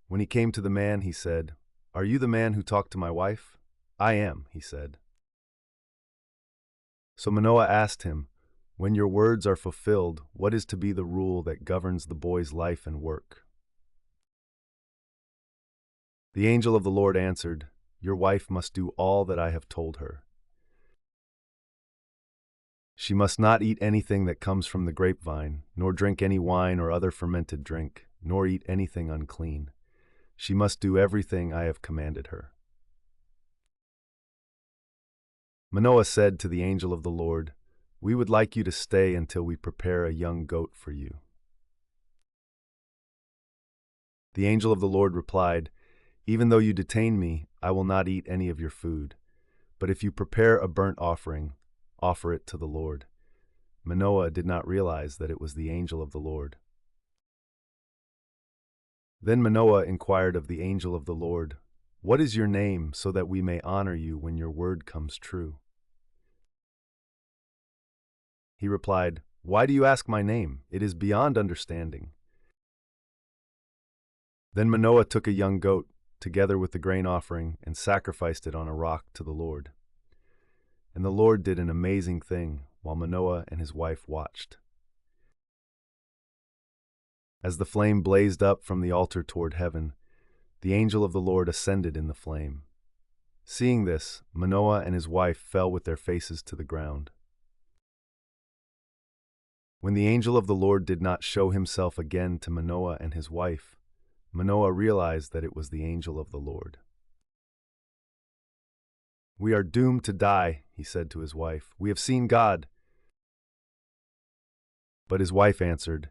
[SPEAKER 1] When he came to the man, he said, "Are you the man who talked to my wife?" "I am," he said. So Manoah asked him, "When your words are fulfilled, what is to be the rule that governs the boy's life and work?" The angel of the Lord answered, "Your wife must do all that I have told her. She must not eat anything that comes from the grapevine, nor drink any wine or other fermented drink, nor eat anything unclean. She must do everything I have commanded her." Manoah said to the angel of the Lord, "We would like you to stay until we prepare a young goat for you." The angel of the Lord replied, "Even though you detain me, I will not eat any of your food. But if you prepare a burnt offering, offer it to the Lord." Manoah did not realize that it was the angel of the Lord. Then Manoah inquired of the angel of the Lord, "What is your name, so that we may honor you when your word comes true?" He replied, "Why do you ask my name? It is beyond understanding." Then Manoah took a young goat, together with the grain offering, and sacrificed it on a rock to the Lord. And the Lord did an amazing thing while Manoah and his wife watched. As the flame blazed up from the altar toward heaven, the angel of the Lord ascended in the flame. Seeing this, Manoah and his wife fell with their faces to the ground. When the angel of the Lord did not show himself again to Manoah and his wife, Manoah realized that it was the angel of the Lord. "We are doomed to die," he said to his wife. "We have seen God." But his wife answered,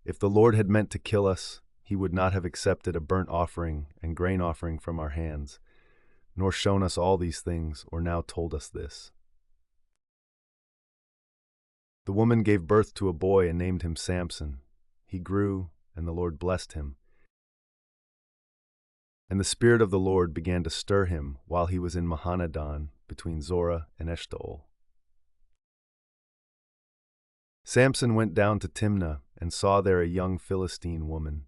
[SPEAKER 1] "If the Lord had meant to kill us, he would not have accepted a burnt offering and grain offering from our hands, nor shown us all these things, or now told us this." The woman gave birth to a boy and named him Samson. He grew, and the Lord blessed him. And the Spirit of the Lord began to stir him while he was in Mahaneh-dan, between Zorah and Eshtaol. Samson went down to Timnah and saw there a young Philistine woman.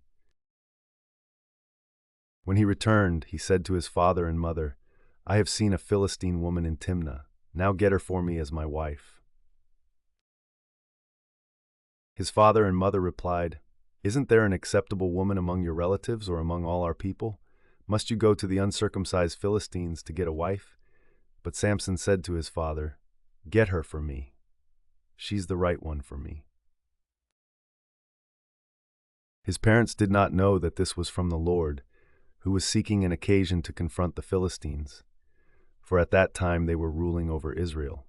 [SPEAKER 1] When he returned, he said to his father and mother, "I have seen a Philistine woman in Timnah. Now get her for me as my wife." His father and mother replied, "Isn't there an acceptable woman among your relatives or among all our people? Must you go to the uncircumcised Philistines to get a wife?" But Samson said to his father, "Get her for me. She's the right one for me." His parents did not know that this was from the Lord, who was seeking an occasion to confront the Philistines, for at that time they were ruling over Israel.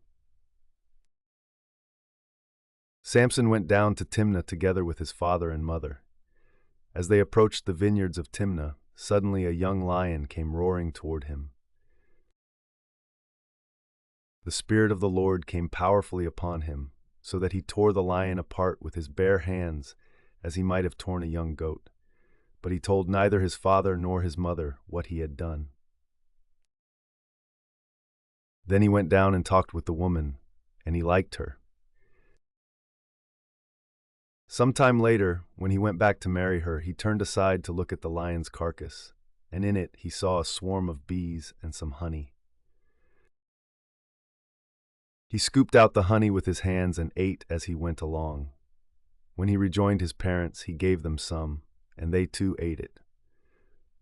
[SPEAKER 1] Samson went down to Timnah together with his father and mother. As they approached the vineyards of Timnah, suddenly a young lion came roaring toward him. The Spirit of the Lord came powerfully upon him, so that he tore the lion apart with his bare hands, as he might have torn a young goat. But he told neither his father nor his mother what he had done. Then he went down and talked with the woman, and he liked her. Some time later, when he went back to marry her, he turned aside to look at the lion's carcass, and in it he saw a swarm of bees and some honey. He scooped out the honey with his hands and ate as he went along. When he rejoined his parents, he gave them some, and they too ate it.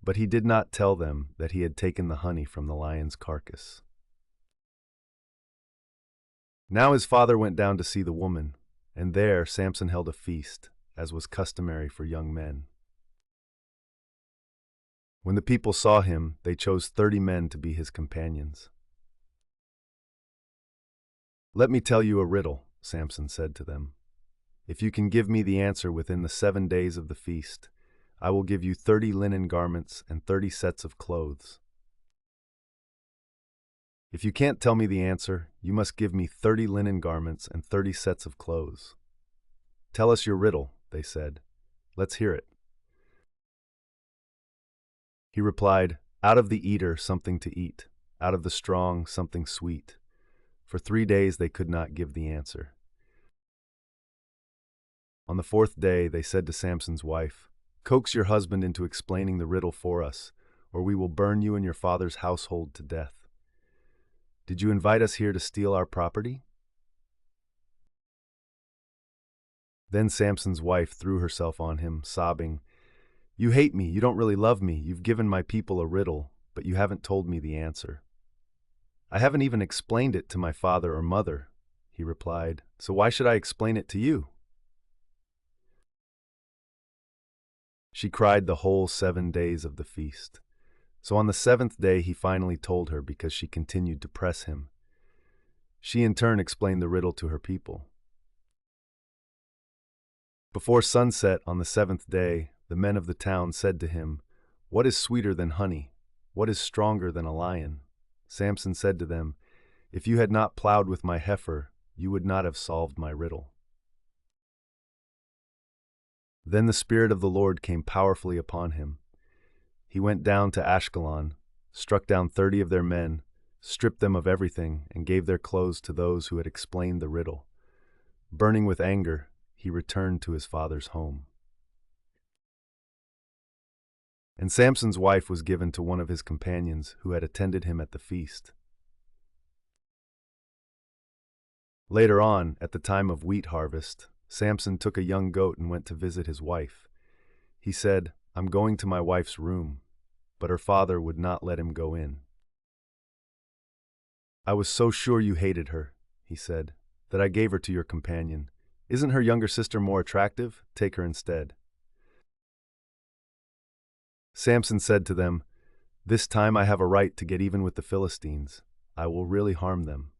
[SPEAKER 1] But he did not tell them that he had taken the honey from the lion's carcass. Now his father went down to see the woman, and there Samson held a feast, as was customary for young men. When the people saw him, they chose 30 men to be his companions. "Let me tell you a riddle," Samson said to them. "If you can give me the answer within the 7 days of the feast, I will give you 30 linen garments and 30 sets of clothes. If you can't tell me the answer, you must give me 30 linen garments and 30 sets of clothes." "Tell us your riddle," they said. "Let's hear it." He replied, "Out of the eater something to eat, out of the strong something sweet." For 3 days they could not give the answer. On the 4th day they said to Samson's wife, "Coax your husband into explaining the riddle for us, or we will burn you and your father's household to death. Did you invite us here to steal our property?" Then Samson's wife threw herself on him, sobbing, "You hate me, you don't really love me, you've given my people a riddle, but you haven't told me the answer." "I haven't even explained it to my father or mother," he replied, "so why should I explain it to you?" She cried the whole 7 days of the feast. So on the 7th day he finally told her because she continued to press him. She in turn explained the riddle to her people. Before sunset on the 7th day, the men of the town said to him, "What is sweeter than honey? What is stronger than a lion?" Samson said to them, "If you had not plowed with my heifer, you would not have solved my riddle." Then the Spirit of the Lord came powerfully upon him. He went down to Ashkelon, struck down 30 of their men, stripped them of everything, and gave their clothes to those who had explained the riddle. Burning with anger, he returned to his father's home. And Samson's wife was given to one of his companions who had attended him at the feast. Later on, at the time of wheat harvest, Samson took a young goat and went to visit his wife. He said, "I'm going to my wife's room," but her father would not let him go in. "I was so sure you hated her," he said, "that I gave her to your companion. Isn't her younger sister more attractive? Take her instead." Samson said to them, "This time I have a right to get even with the Philistines. I will really harm them."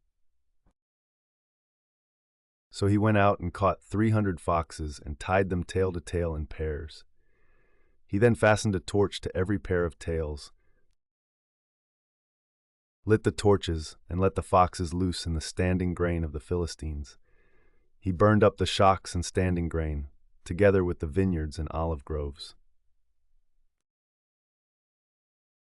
[SPEAKER 1] So he went out and caught 300 foxes and tied them tail to tail in pairs. He then fastened a torch to every pair of tails, lit the torches, and let the foxes loose in the standing grain of the Philistines. He burned up the shocks and standing grain, together with the vineyards and olive groves.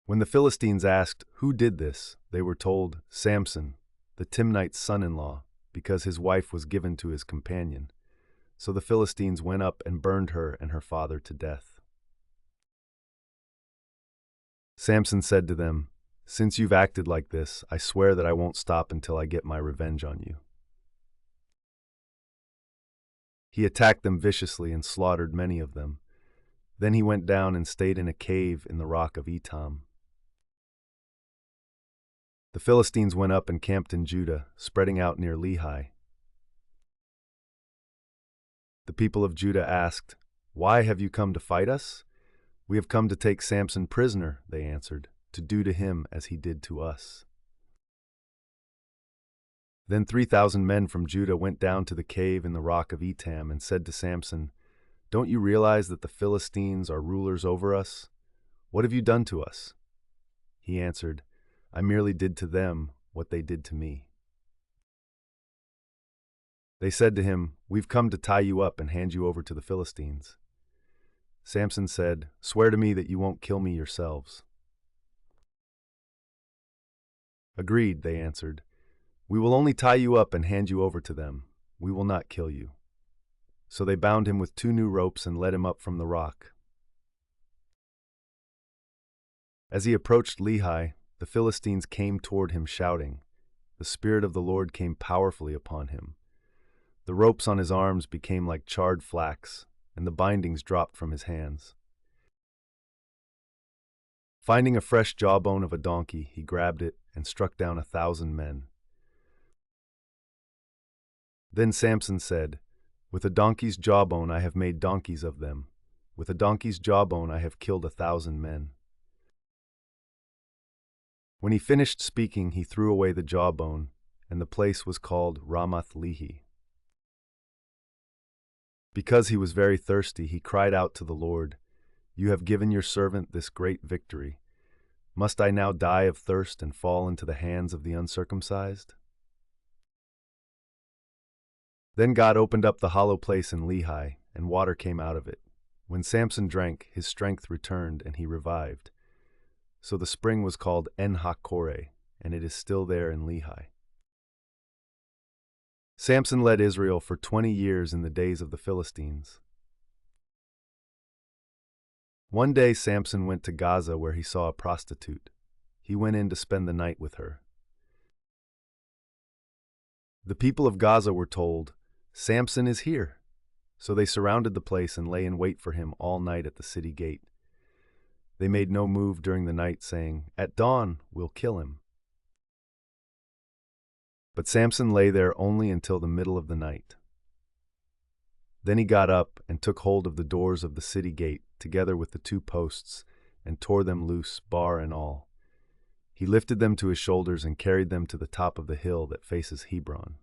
[SPEAKER 1] When the Philistines asked, "Who did this?" they were told, "Samson, the Timnite's son-in-law, because his wife was given to his companion." So the Philistines went up and burned her and her father to death. Samson said to them, "Since you've acted like this, I swear that I won't stop until I get my revenge on you." He attacked them viciously and slaughtered many of them. Then he went down and stayed in a cave in the rock of Etam. The Philistines went up and camped in Judah, spreading out near Lehi. The people of Judah asked, "Why have you come to fight us?" "We have come to take Samson prisoner," they answered, "to do to him as he did to us." Then 3,000 men from Judah went down to the cave in the rock of Etam and said to Samson, "Don't you realize that the Philistines are rulers over us? What have you done to us?" He answered, "I merely did to them what they did to me." They said to him, "We've come to tie you up and hand you over to the Philistines." Samson said, "Swear to me that you won't kill me yourselves." "Agreed," they answered. "We will only tie you up and hand you over to them. We will not kill you." So they bound him with 2 new ropes and led him up from the rock. As he approached Lehi, the Philistines came toward him shouting. The Spirit of the Lord came powerfully upon him. The ropes on his arms became like charred flax, and the bindings dropped from his hands. Finding a fresh jawbone of a donkey, he grabbed it and struck down 1,000 men. Then Samson said, "With a donkey's jawbone I have made donkeys of them. With a donkey's jawbone I have killed 1,000 men." When he finished speaking, he threw away the jawbone, and the place was called Ramath Lehi. Because he was very thirsty, he cried out to the Lord, "You have given your servant this great victory. Must I now die of thirst and fall into the hands of the uncircumcised?" Then God opened up the hollow place in Lehi, and water came out of it. When Samson drank, his strength returned, and he revived. So the spring was called En-Hakkore, and it is still there in Lehi. Samson led Israel for 20 years in the days of the Philistines. One day Samson went to Gaza where he saw a prostitute. He went in to spend the night with her. The people of Gaza were told, "Samson is here." So they surrounded the place and lay in wait for him all night at the city gate. They made no move during the night, saying, "At dawn, we'll kill him." But Samson lay there only until the middle of the night. Then he got up and took hold of the doors of the city gate, together with the 2 posts, and tore them loose, bar and all. He lifted them to his shoulders and carried them to the top of the hill that faces Hebron.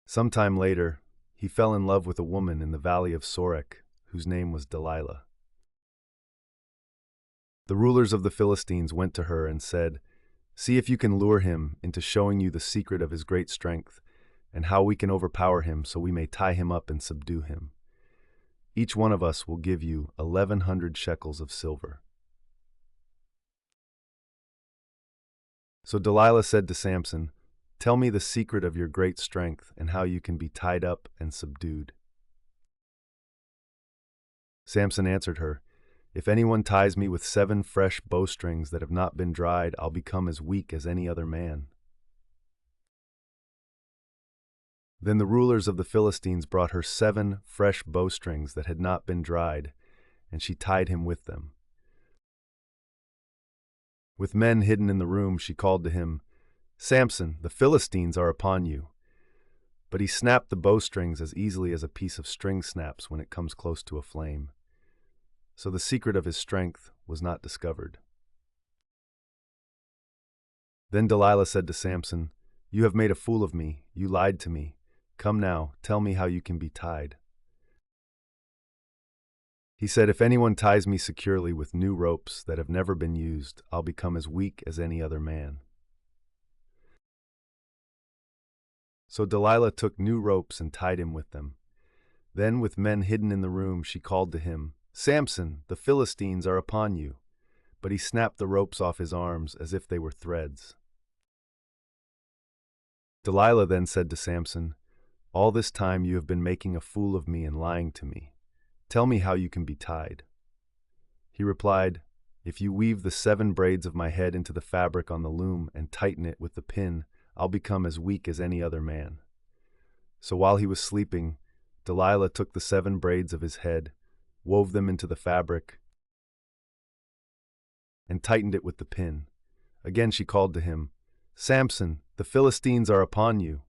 [SPEAKER 1] Some time later, he fell in love with a woman in the valley of Sorek, whose name was Delilah. The rulers of the Philistines went to her and said, "See if you can lure him into showing you the secret of his great strength, and how we can overpower him so we may tie him up and subdue him. Each one of us will give you 1,100 shekels of silver." So Delilah said to Samson, "Tell me the secret of your great strength and how you can be tied up and subdued." Samson answered her, "If anyone ties me with 7 fresh bowstrings that have not been dried, I'll become as weak as any other man." Then the rulers of the Philistines brought her 7 fresh bowstrings that had not been dried, and she tied him with them. With men hidden in the room, she called to him, "Samson, the Philistines are upon you." But he snapped the bowstrings as easily as a piece of string snaps when it comes close to a flame. So the secret of his strength was not discovered. Then Delilah said to Samson, "You have made a fool of me. You lied to me. Come now, tell me how you can be tied." He said, "If anyone ties me securely with new ropes that have never been used, I'll become as weak as any other man." So Delilah took new ropes and tied him with them. Then, with men hidden in the room, she called to him, "Samson, the Philistines are upon you." But he snapped the ropes off his arms as if they were threads. Delilah then said to Samson, "All this time you have been making a fool of me and lying to me. Tell me how you can be tied." He replied, "If you weave the 7 braids of my head into the fabric on the loom and tighten it with the pin, I'll become as weak as any other man." So while he was sleeping, Delilah took the 7 braids of his head, wove them into the fabric, and tightened it with the pin. Again she called to him, "Samson, the Philistines are upon you."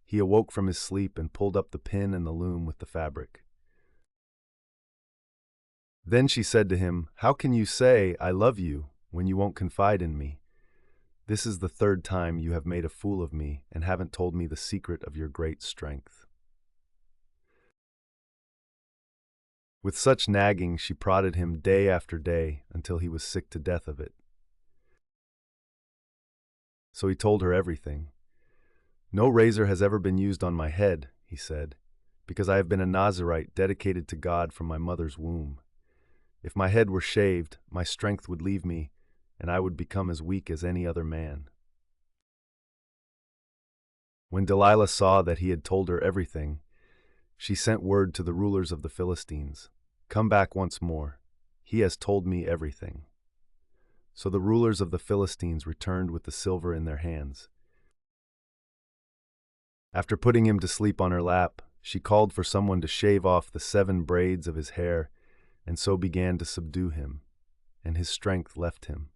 [SPEAKER 1] He awoke from his sleep and pulled up the pin and the loom with the fabric. Then she said to him, "How can you say, 'I love you,' when you won't confide in me? This is the 3rd time you have made a fool of me and haven't told me the secret of your great strength." With such nagging, she prodded him day after day until he was sick to death of it. So he told her everything. No razor has ever been used on my head, he said, because I have been a Nazirite dedicated to God from my mother's womb. If my head were shaved, my strength would leave me, and I would become as weak as any other man. When Delilah saw that he had told her everything, she sent word to the rulers of the Philistines, "Come back once more. He has told me everything." So the rulers of the Philistines returned with the silver in their hands. After putting him to sleep on her lap, she called for someone to shave off the 7 braids of his hair, and so began to subdue him, and his strength left him.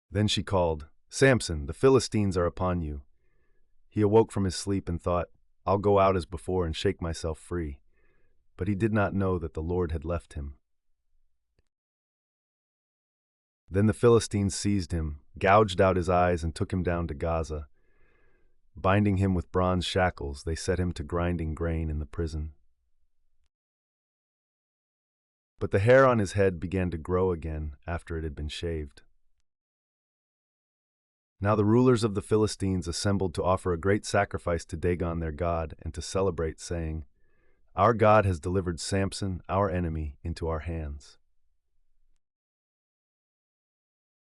[SPEAKER 1] Then she called, "Samson, the Philistines are upon you." He awoke from his sleep and thought, "I'll go out as before and shake myself free." But he did not know that the Lord had left him. Then the Philistines seized him, gouged out his eyes, and took him down to Gaza. Binding him with bronze shackles, they set him to grinding grain in the prison. But the hair on his head began to grow again after it had been shaved. Now the rulers of the Philistines assembled to offer a great sacrifice to Dagon their god and to celebrate, saying, "Our God has delivered Samson, our enemy, into our hands."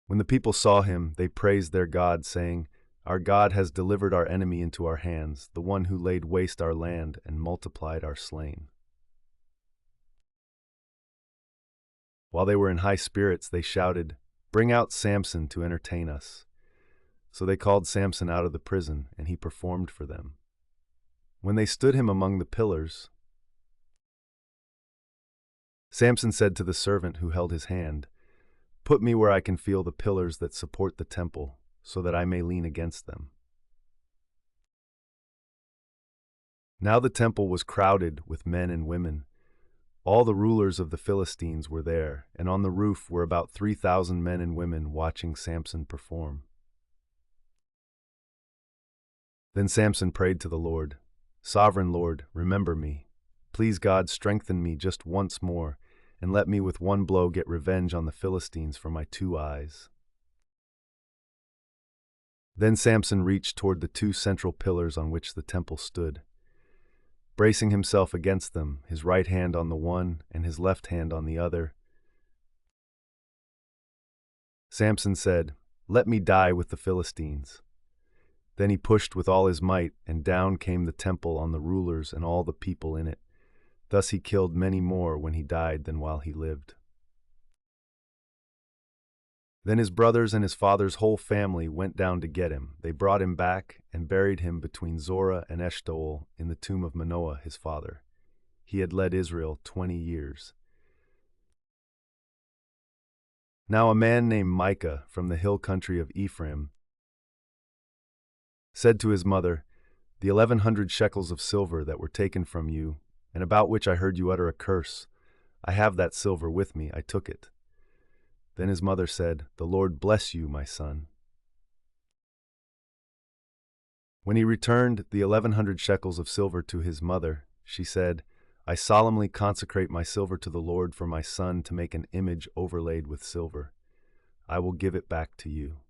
[SPEAKER 1] When the people saw him, they praised their God, saying, "Our God has delivered our enemy into our hands, the one who laid waste our land and multiplied our slain." While they were in high spirits, they shouted, "Bring out Samson to entertain us." So they called Samson out of the prison, and he performed for them. When they stood him among the pillars, Samson said to the servant who held his hand, "Put me where I can feel the pillars that support the temple, so that I may lean against them." Now the temple was crowded with men and women. All the rulers of the Philistines were there, and on the roof were about 3,000 men and women watching Samson perform. Then Samson prayed to the Lord, "Sovereign Lord, remember me. Please God, strengthen me just once more, and let me with one blow get revenge on the Philistines for my 2 eyes." Then Samson reached toward the 2 central pillars on which the temple stood. Bracing himself against them, his right hand on the one and his left hand on the other, Samson said, "Let me die with the Philistines." Then he pushed with all his might, and down came the temple on the rulers and all the people in it. Thus he killed many more when he died than while he lived. Then his brothers and his father's whole family went down to get him. They brought him back and buried him between Zorah and Eshtaol in the tomb of Manoah his father. He had led Israel 20 years. Now a man named Micah from the hill country of Ephraim said to his mother, "The 1,100 shekels of silver that were taken from you, and about which I heard you utter a curse, I have that silver with me, I took it." Then his mother said, "The Lord bless you, my son." When he returned the 1,100 shekels of silver to his mother, she said, "I solemnly consecrate my silver to the Lord for my son to make an image overlaid with silver. I will give it back to you."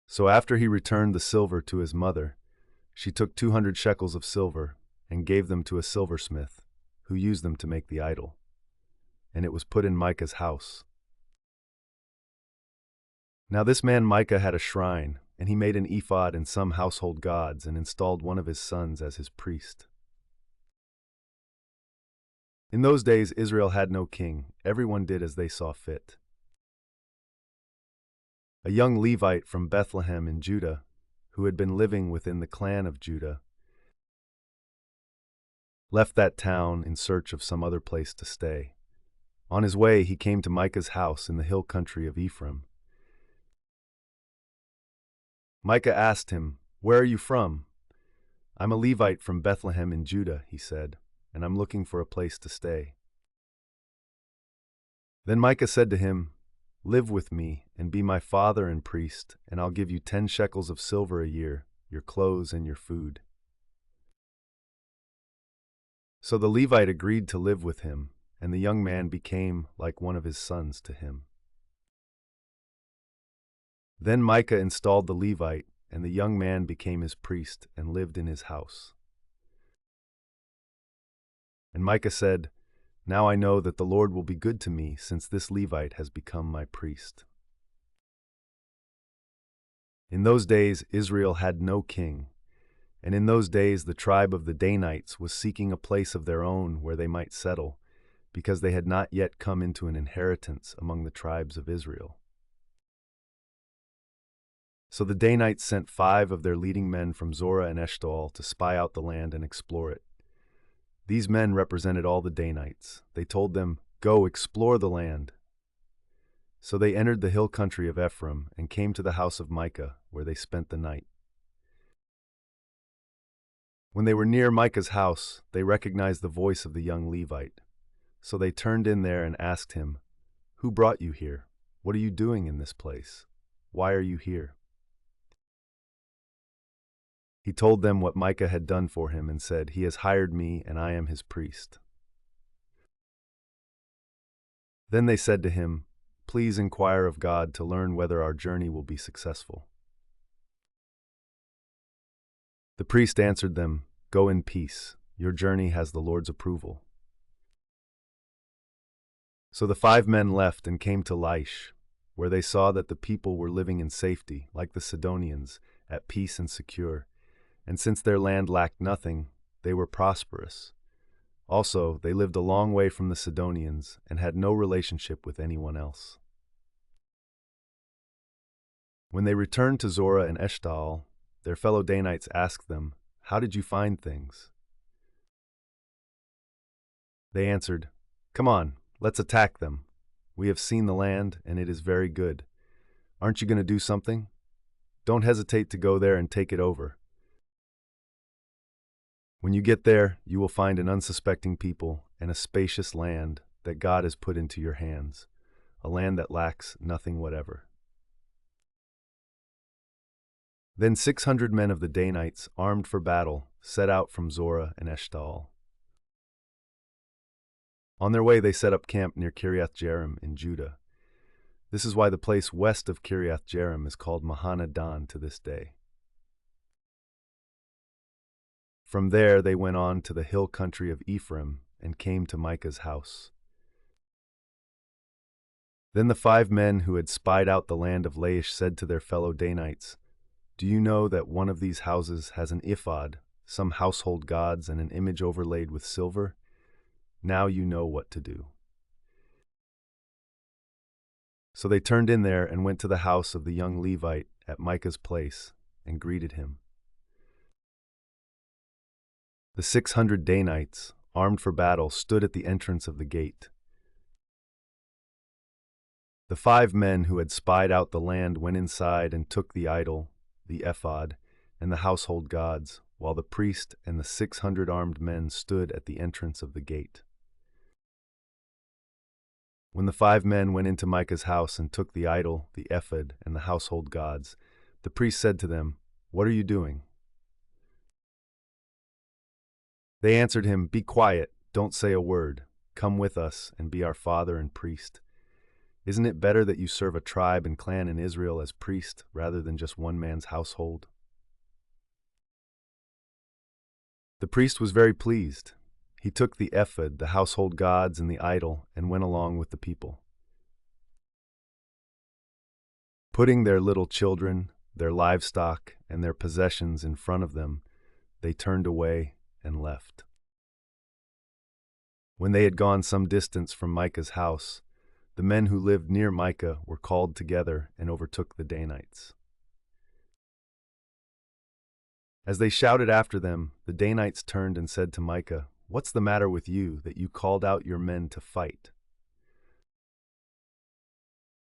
[SPEAKER 1] So after he returned the silver to his mother, she took 200 shekels of silver and gave them to a silversmith, who used them to make the idol. And it was put in Micah's house. Now this man Micah had a shrine, and he made an ephod and some household gods, and installed one of his sons as his priest. In those days Israel had no king. Everyone did as they saw fit. A young Levite from Bethlehem in Judah, who had been living within the clan of Judah, left that town in search of some other place to stay. On his way, he came to Micah's house in the hill country of Ephraim. Micah asked him, "Where are you from?" "I'm a Levite from Bethlehem in Judah," he said, "and I'm looking for a place to stay." Then Micah said to him, "Live with me and be my father and priest, and I'll give you 10 shekels of silver a year, your clothes and your food." So the Levite agreed to live with him, and the young man became like one of his sons to him. Then Micah installed the Levite, and the young man became his priest and lived in his house. And Micah said, "Now I know that the Lord will be good to me, since this Levite has become my priest." In those days Israel had no king, and in those days the tribe of the Danites was seeking a place of their own where they might settle, because they had not yet come into an inheritance among the tribes of Israel. So the Danites sent 5 of their leading men from Zorah and Eshtaol to spy out the land and explore it. These men represented all the Danites. They told them, "Go explore the land." So they entered the hill country of Ephraim and came to the house of Micah, where they spent the night. When they were near Micah's house, they recognized the voice of the young Levite. So they turned in there and asked him, "Who brought you here? What are you doing in this place? Why are you here?" He told them what Micah had done for him and said, "He has hired me, and I am his priest." Then they said to him, "Please inquire of God to learn whether our journey will be successful." The priest answered them, "Go in peace. Your journey has the Lord's approval." So the 5 men left and came to Laish, where they saw that the people were living in safety, like the Sidonians, at peace and secure. And since their land lacked nothing, they were prosperous. Also, they lived a long way from the Sidonians and had no relationship with anyone else. When they returned to Zorah and Eshtaol, their fellow Danites asked them, "How did you find things?" They answered, "Come on, let's attack them. We have seen the land, and it is very good. Aren't you going to do something? Don't hesitate to go there and take it over. When you get there, you will find an unsuspecting people and a spacious land that God has put into your hands, a land that lacks nothing whatever." Then 600 men of the Danites, armed for battle, set out from Zorah and Eshtaol. On their way they set up camp near Kiriath Jearim in Judah. This is why the place west of Kiriath Jearim is called Mahaneh Dan to this day. From there they went on to the hill country of Ephraim and came to Micah's house. Then the 5 men who had spied out the land of Laish said to their fellow Danites, "Do you know that one of these houses has an ephod, some household gods, and an image overlaid with silver? Now you know what to do." So they turned in there and went to the house of the young Levite at Micah's place and greeted him. The 600 Danites, armed for battle, stood at the entrance of the gate. The 5 men who had spied out the land went inside and took the idol, the ephod, and the household gods, while the priest and the 600 armed men stood at the entrance of the gate. When the 5 men went into Micah's house and took the idol, the ephod, and the household gods, the priest said to them, "What are you doing?" They answered him, "Be quiet, don't say a word. Come with us and be our father and priest. Isn't it better that you serve a tribe and clan in Israel as priest rather than just one man's household?" The priest was very pleased. He took the ephod, the household gods, and the idol, and went along with the people. Putting their little children, their livestock, and their possessions in front of them, they turned away and left. When they had gone some distance from Micah's house, the men who lived near Micah were called together and overtook the Danites. As they shouted after them, the Danites turned and said to Micah, "What's the matter with you that you called out your men to fight?"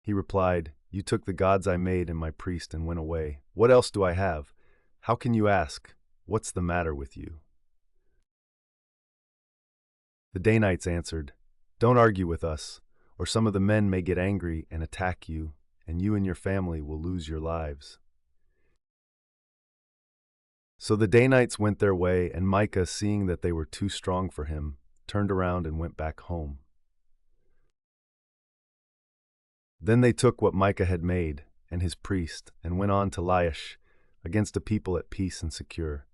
[SPEAKER 1] He replied, "You took the gods I made and my priest and went away. What else do I have? How can you ask, 'What's the matter with you?'" The Danites answered, "Don't argue with us, or some of the men may get angry and attack you, and you and your family will lose your lives." So the Danites went their way, and Micah, seeing that they were too strong for him, turned around and went back home. Then they took what Micah had made and his priest, and went on to Laish, against a people at peace and secure.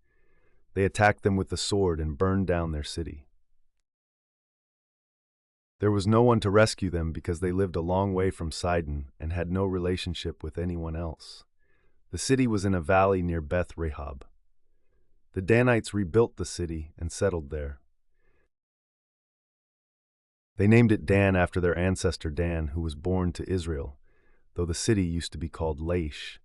[SPEAKER 1] They attacked them with the sword and burned down their city. There was no one to rescue them because they lived a long way from Sidon and had no relationship with anyone else. The city was in a valley near Beth Rehob. The Danites rebuilt the city and settled there. They named it Dan after their ancestor Dan, who was born to Israel, though the city used to be called Laish.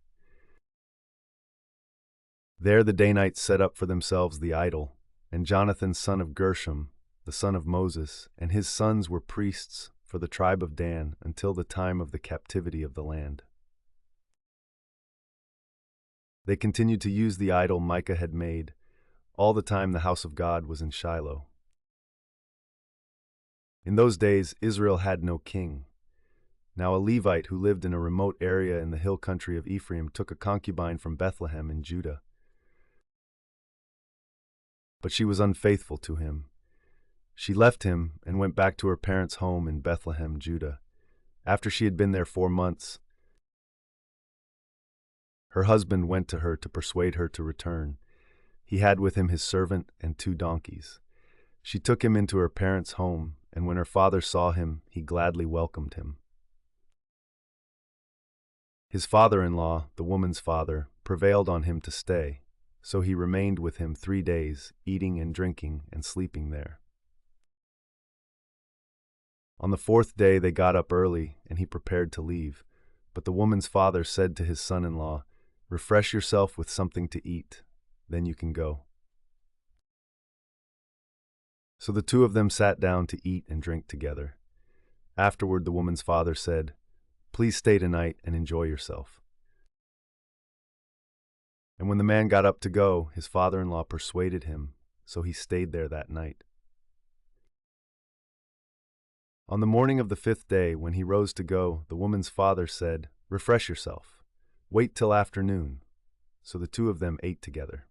[SPEAKER 1] There the Danites set up for themselves the idol, and Jonathan son of Gershom, the son of Moses, and his sons were priests for the tribe of Dan until the time of the captivity of the land. They continued to use the idol Micah had made, all the time the house of God was in Shiloh. In those days, Israel had no king. Now a Levite who lived in a remote area in the hill country of Ephraim took a concubine from Bethlehem in Judah. But she was unfaithful to him. She left him and went back to her parents' home in Bethlehem, Judah. After she had been there 4 months, her husband went to her to persuade her to return. He had with him his servant and 2 donkeys. She took him into her parents' home, and when her father saw him, he gladly welcomed him. His father-in-law, the woman's father, prevailed on him to stay, so he remained with him 3 days, eating and drinking and sleeping there. On the 4th day they got up early, and he prepared to leave. But the woman's father said to his son-in-law, "Refresh yourself with something to eat, then you can go." So the 2 of them sat down to eat and drink together. Afterward the woman's father said, "Please stay tonight and enjoy yourself." And when the man got up to go, his father-in-law persuaded him, so he stayed there that night. On the morning of the 5th day, when he rose to go, the woman's father said, "Refresh yourself. Wait till afternoon." So the 2 of them ate together.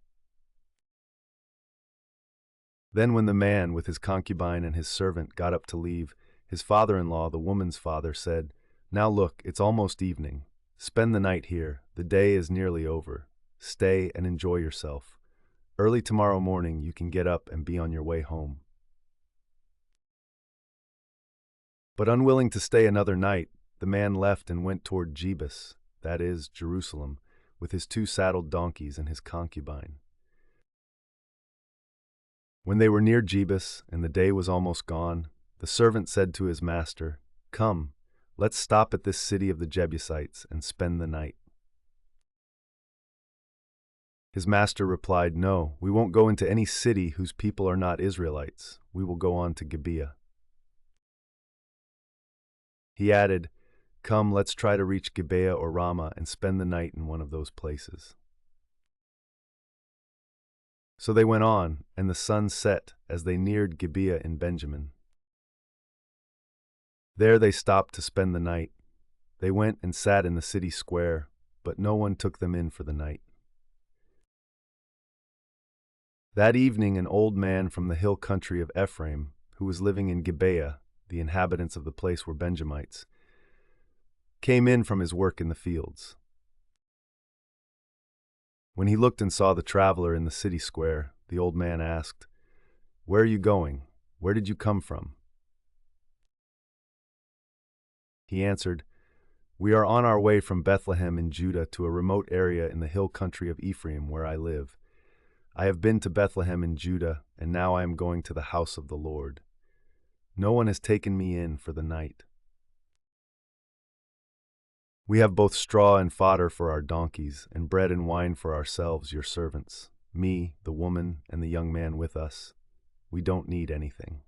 [SPEAKER 1] Then when the man with his concubine and his servant got up to leave, his father-in-law, the woman's father, said, "Now look, it's almost evening. Spend the night here. The day is nearly over. Stay and enjoy yourself. Early tomorrow morning you can get up and be on your way home." But unwilling to stay another night, the man left and went toward Jebus, that is, Jerusalem, with his 2 saddled donkeys and his concubine. When they were near Jebus and the day was almost gone, the servant said to his master, "Come, let's stop at this city of the Jebusites and spend the night." His master replied, "No, we won't go into any city whose people are not Israelites. We will go on to Gibeah." He added, "Come, let's try to reach Gibeah or Ramah and spend the night in one of those places." So they went on, and the sun set as they neared Gibeah in Benjamin. There they stopped to spend the night. They went and sat in the city square, but no one took them in for the night. That evening an old man from the hill country of Ephraim, who was living in Gibeah, the inhabitants of the place were Benjamites, came in from his work in the fields. When he looked and saw the traveler in the city square, the old man asked, "Where are you going? Where did you come from?" He answered, "We are on our way from Bethlehem in Judah to a remote area in the hill country of Ephraim where I live. I have been to Bethlehem in Judah, and now I am going to the house of the Lord. No one has taken me in for the night. We have both straw and fodder for our donkeys, and bread and wine for ourselves, your servants, me, the woman, and the young man with us. We don't need anything."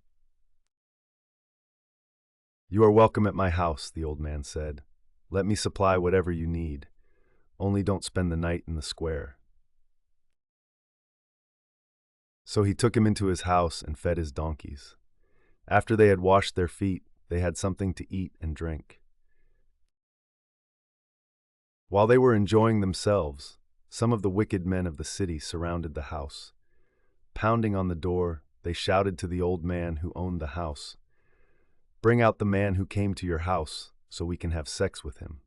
[SPEAKER 1] "You are welcome at my house," the old man said. "Let me supply whatever you need. Only don't spend the night in the square." So he took him into his house and fed his donkeys. After they had washed their feet, they had something to eat and drink. While they were enjoying themselves, some of the wicked men of the city surrounded the house. Pounding on the door, they shouted to the old man who owned the house, "Bring out the man who came to your house, so we can have sex with him."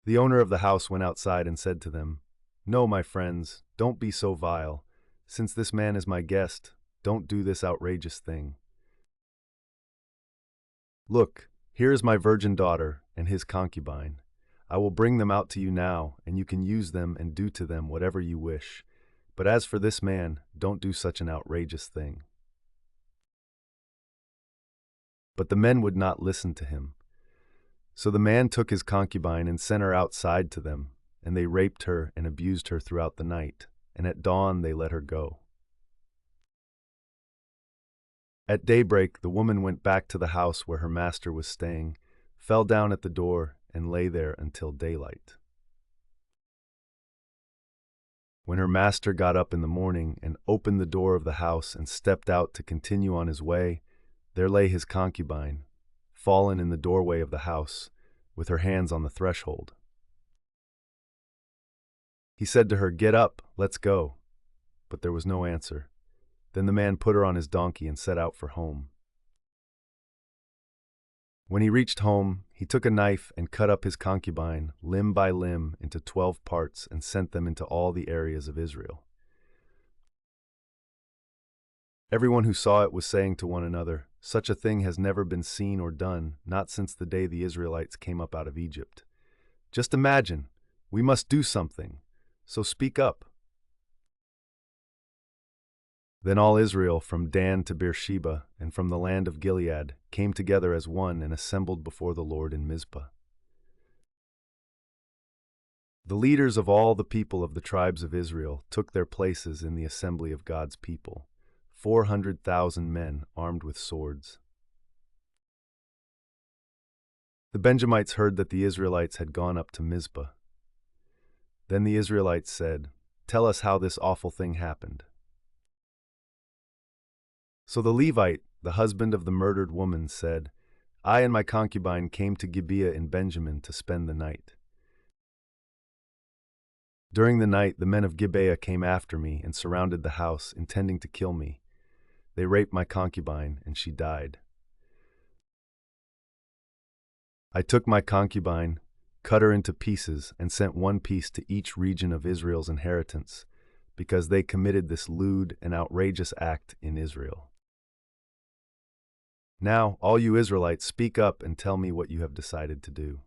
[SPEAKER 1] The owner of the house went outside and said to them, "No, my friends, don't be so vile. Since this man is my guest, don't do this outrageous thing. Look, here is my virgin daughter and his concubine. I will bring them out to you now, and you can use them and do to them whatever you wish. But as for this man, don't do such an outrageous thing." But the men would not listen to him. So the man took his concubine and sent her outside to them, and they raped her and abused her throughout the night, and at dawn they let her go. At daybreak, the woman went back to the house where her master was staying, fell down at the door, and lay there until daylight. When her master got up in the morning and opened the door of the house and stepped out to continue on his way, there lay his concubine, fallen in the doorway of the house, with her hands on the threshold. He said to her, "Get up, let's go." But there was no answer. Then the man put her on his donkey and set out for home. When he reached home, he took a knife and cut up his concubine, limb by limb, into 12 parts and sent them into all the areas of Israel. Everyone who saw it was saying to one another, "Such a thing has never been seen or done, not since the day the Israelites came up out of Egypt. Just imagine, we must do something, so speak up." Then all Israel, from Dan to Beersheba, and from the land of Gilead, came together as one and assembled before the Lord in Mizpah. The leaders of all the people of the tribes of Israel took their places in the assembly of God's people, 400,000 men armed with swords. The Benjamites heard that the Israelites had gone up to Mizpah. Then the Israelites said, "Tell us how this awful thing happened." So the Levite, the husband of the murdered woman, said, "I and my concubine came to Gibeah in Benjamin to spend the night. During the night, the men of Gibeah came after me and surrounded the house, intending to kill me. They raped my concubine, and she died. I took my concubine, cut her into pieces, and sent one piece to each region of Israel's inheritance, because they committed this lewd and outrageous act in Israel. Now, all you Israelites, speak up and tell me what you have decided to do."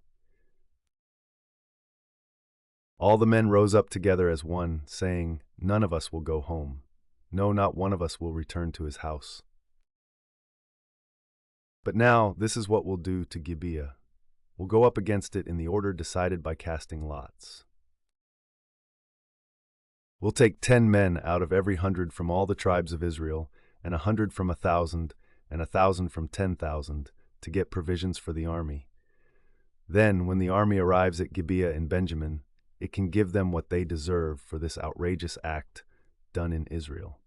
[SPEAKER 1] All the men rose up together as one, saying, "None of us will go home. No, not one of us will return to his house. But now, this is what we'll do to Gibeah. We'll go up against it in the order decided by casting lots. We'll take 10 men out of every 100 from all the tribes of Israel, and 100 from 1,000, and 1,000 from 10,000, to get provisions for the army. Then, when the army arrives at Gibeah in Benjamin, it can give them what they deserve for this outrageous act done in Israel."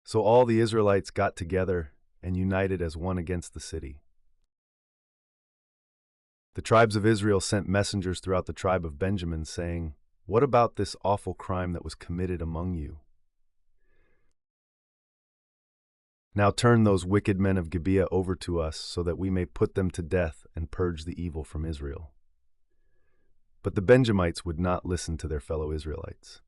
[SPEAKER 1] So all the Israelites got together and united as one against the city. The tribes of Israel sent messengers throughout the tribe of Benjamin, saying, "What about this awful crime that was committed among you? Now turn those wicked men of Gibeah over to us, so that we may put them to death and purge the evil from Israel." But the Benjamites would not listen to their fellow Israelites.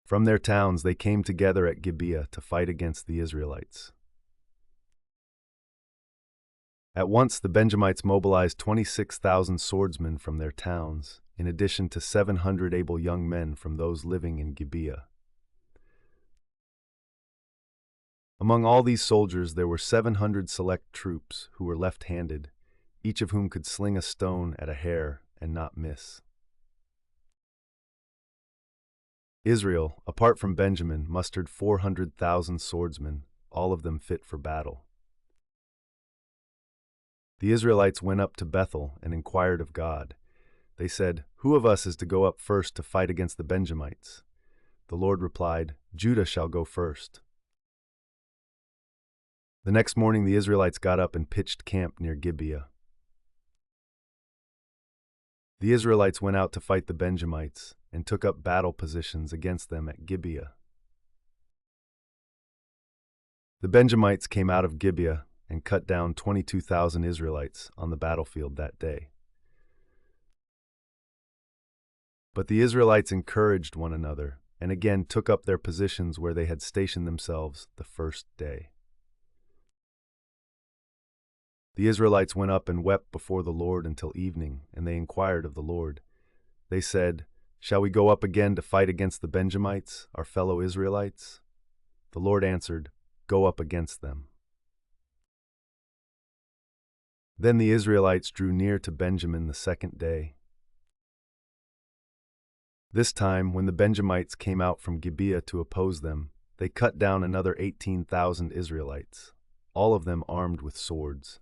[SPEAKER 1] From their towns they came together at Gibeah to fight against the Israelites. At once the Benjamites mobilized 26,000 swordsmen from their towns, in addition to 700 able young men from those living in Gibeah. Among all these soldiers there were 700 select troops who were left-handed, each of whom could sling a stone at a hair and not miss. Israel, apart from Benjamin, mustered 400,000 swordsmen, all of them fit for battle. The Israelites went up to Bethel and inquired of God. They said, "Who of us is to go up first to fight against the Benjamites?" The Lord replied, "Judah shall go first." The next morning the Israelites got up and pitched camp near Gibeah. The Israelites went out to fight the Benjamites and took up battle positions against them at Gibeah. The Benjamites came out of Gibeah and cut down 22,000 Israelites on the battlefield that day. But the Israelites encouraged one another and again took up their positions where they had stationed themselves the first day. The Israelites went up and wept before the Lord until evening, and they inquired of the Lord. They said, "Shall we go up again to fight against the Benjamites, our fellow Israelites?" The Lord answered, "Go up against them." Then the Israelites drew near to Benjamin the second day. This time, when the Benjamites came out from Gibeah to oppose them, they cut down another 18,000 Israelites, all of them armed with swords.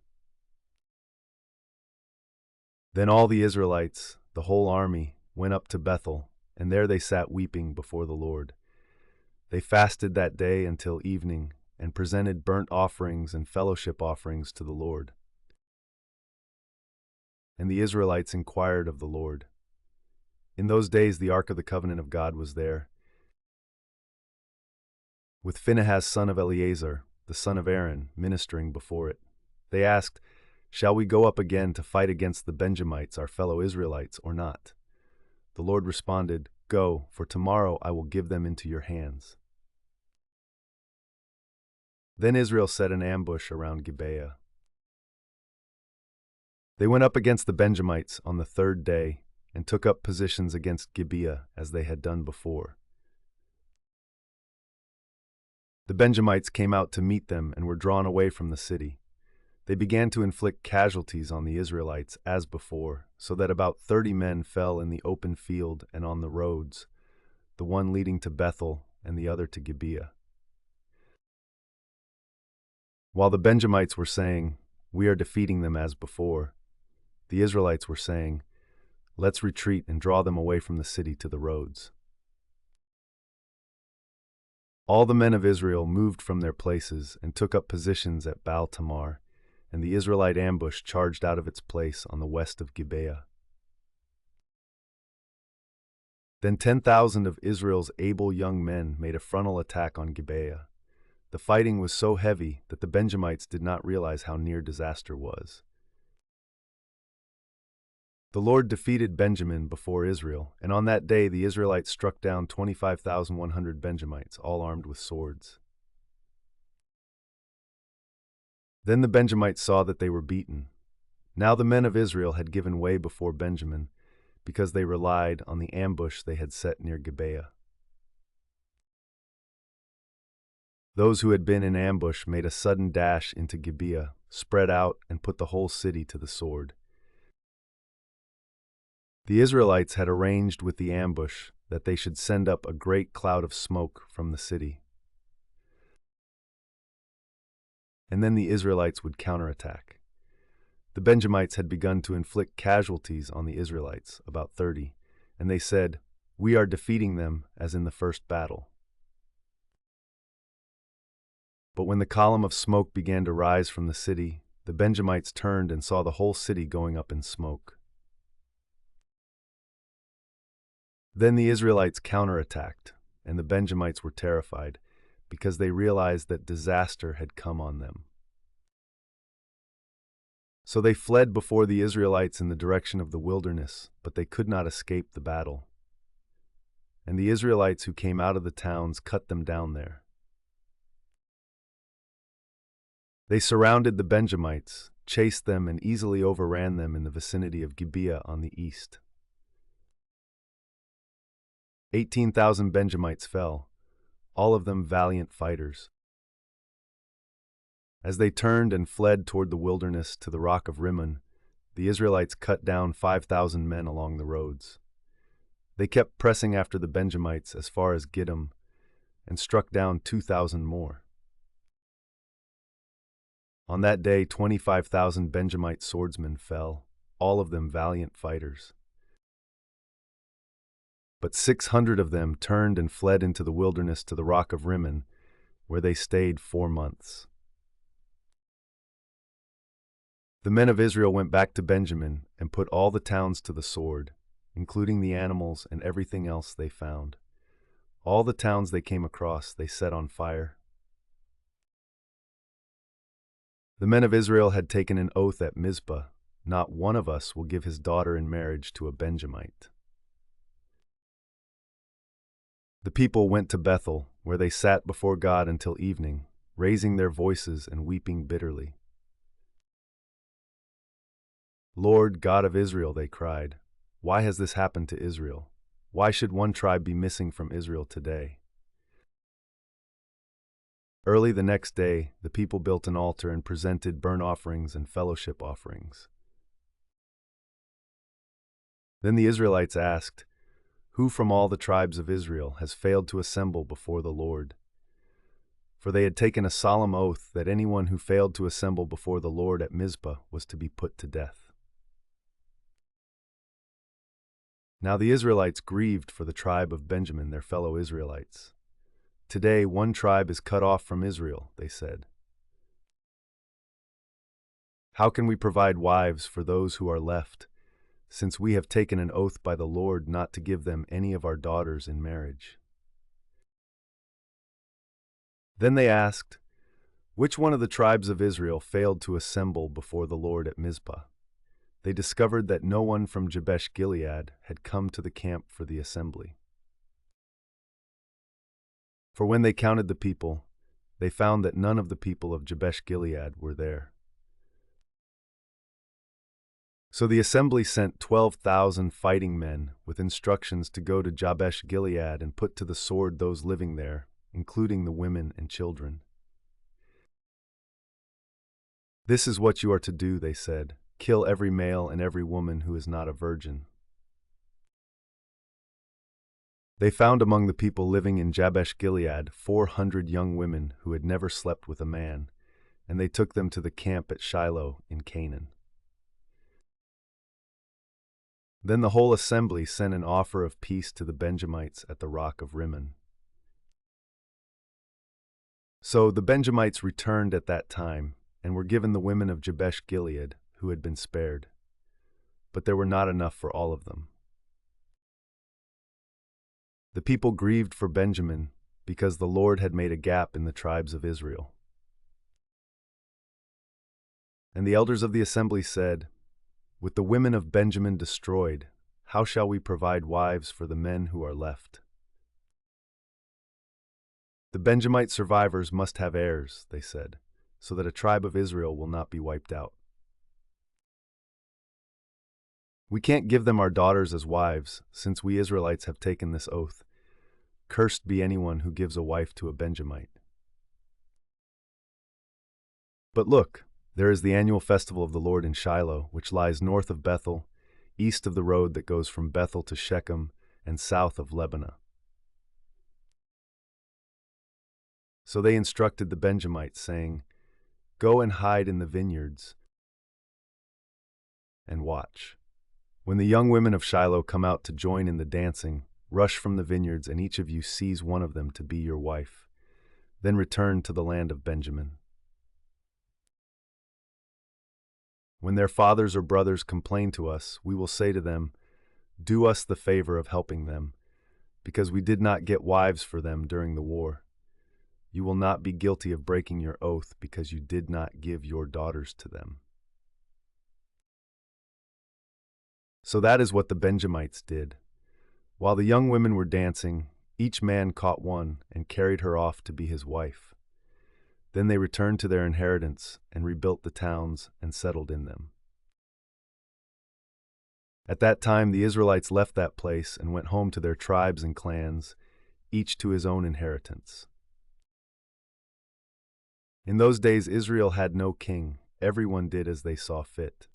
[SPEAKER 1] Then all the Israelites, the whole army, went up to Bethel, and there they sat weeping before the Lord. They fasted that day until evening, and presented burnt offerings and fellowship offerings to the Lord. And the Israelites inquired of the Lord. In those days the Ark of the Covenant of God was there, with Phinehas son of Eleazar, the son of Aaron, ministering before it. They asked, "Shall we go up again to fight against the Benjamites, our fellow Israelites, or not?" The Lord responded, "Go, for tomorrow I will give them into your hands." Then Israel set an ambush around Gibeah. They went up against the Benjamites on the third day and took up positions against Gibeah as they had done before. The Benjamites came out to meet them and were drawn away from the city. They began to inflict casualties on the Israelites as before, so that about 30 men fell in the open field and on the roads, the one leading to Bethel and the other to Gibeah. While the Benjamites were saying, "We are defeating them as before," the Israelites were saying, "Let's retreat and draw them away from the city to the roads." All the men of Israel moved from their places and took up positions at Baal Tamar, and the Israelite ambush charged out of its place on the west of Gibeah. Then 10,000 of Israel's able young men made a frontal attack on Gibeah. The fighting was so heavy that the Benjamites did not realize how near disaster was. The Lord defeated Benjamin before Israel, and on that day the Israelites struck down 25,100 Benjamites, all armed with swords. Then the Benjamites saw that they were beaten. Now the men of Israel had given way before Benjamin, because they relied on the ambush they had set near Gibeah. Those who had been in ambush made a sudden dash into Gibeah, spread out, and put the whole city to the sword. The Israelites had arranged with the ambush that they should send up a great cloud of smoke from the city. And then the Israelites would counterattack. The Benjamites had begun to inflict casualties on the Israelites, about 30, and they said, "We are defeating them as in the first battle." But when the column of smoke began to rise from the city, the Benjamites turned and saw the whole city going up in smoke. Then the Israelites counterattacked, and the Benjamites were terrified, because they realized that disaster had come on them. So they fled before the Israelites in the direction of the wilderness, but they could not escape the battle. And the Israelites who came out of the towns cut them down there. They surrounded the Benjamites, chased them, and easily overran them in the vicinity of Gibeah on the east. 18,000 Benjamites fell, all of them valiant fighters. As they turned and fled toward the wilderness to the rock of Rimmon, the Israelites cut down 5,000 men along the roads. They kept pressing after the Benjamites as far as Gidom, and struck down 2,000 more. On that day 25,000 Benjamite swordsmen fell, all of them valiant fighters. But 600 of them turned and fled into the wilderness to the rock of Rimmon, where they stayed 4 months. The men of Israel went back to Benjamin and put all the towns to the sword, including the animals and everything else they found. All the towns they came across they set on fire. The men of Israel had taken an oath at Mizpah, "Not one of us will give his daughter in marriage to a Benjamite." The people went to Bethel, where they sat before God until evening, raising their voices and weeping bitterly. "Lord, God of Israel," they cried, "why has this happened to Israel? Why should one tribe be missing from Israel today?" Early the next day, the people built an altar and presented burnt offerings and fellowship offerings. Then the Israelites asked, "Who from all the tribes of Israel has failed to assemble before the Lord?" For they had taken a solemn oath that anyone who failed to assemble before the Lord at Mizpah was to be put to death. Now the Israelites grieved for the tribe of Benjamin, their fellow Israelites. "Today one tribe is cut off from Israel," they said. "How can we provide wives for those who are left, since we have taken an oath by the Lord not to give them any of our daughters in marriage?" Then they asked, "Which one of the tribes of Israel failed to assemble before the Lord at Mizpah?" They discovered that no one from Jabesh Gilead had come to the camp for the assembly. For when they counted the people, they found that none of the people of Jabesh Gilead were there. So the assembly sent 12,000 fighting men with instructions to go to Jabesh Gilead and put to the sword those living there, including the women and children. "This is what you are to do," they said. "Kill every male and every woman who is not a virgin." They found among the people living in Jabesh Gilead 400 young women who had never slept with a man, and they took them to the camp at Shiloh in Canaan. Then the whole assembly sent an offer of peace to the Benjamites at the rock of Rimmon. So the Benjamites returned at that time, and were given the women of Jabesh Gilead, who had been spared. But there were not enough for all of them. The people grieved for Benjamin, because the Lord had made a gap in the tribes of Israel. And the elders of the assembly said, "With the women of Benjamin destroyed, how shall we provide wives for the men who are left?" "The Benjamite survivors must have heirs," they said, "so that a tribe of Israel will not be wiped out. We can't give them our daughters as wives, since we Israelites have taken this oath. Cursed be anyone who gives a wife to a Benjamite." But look, there is the annual festival of the Lord in Shiloh, which lies north of Bethel, east of the road that goes from Bethel to Shechem, and south of Lebanah. So they instructed the Benjamites, saying, "Go and hide in the vineyards and watch. When the young women of Shiloh come out to join in the dancing, rush from the vineyards, and each of you seize one of them to be your wife. Then return to the land of Benjamin. When their fathers or brothers complain to us, we will say to them, 'Do us the favor of helping them, because we did not get wives for them during the war.' You will not be guilty of breaking your oath because you did not give your daughters to them." So that is what the Benjamites did. While the young women were dancing, each man caught one and carried her off to be his wife. Then they returned to their inheritance and rebuilt the towns and settled in them. At that time the Israelites left that place and went home to their tribes and clans, each to his own inheritance. In those days Israel had no king. Everyone did as they saw fit.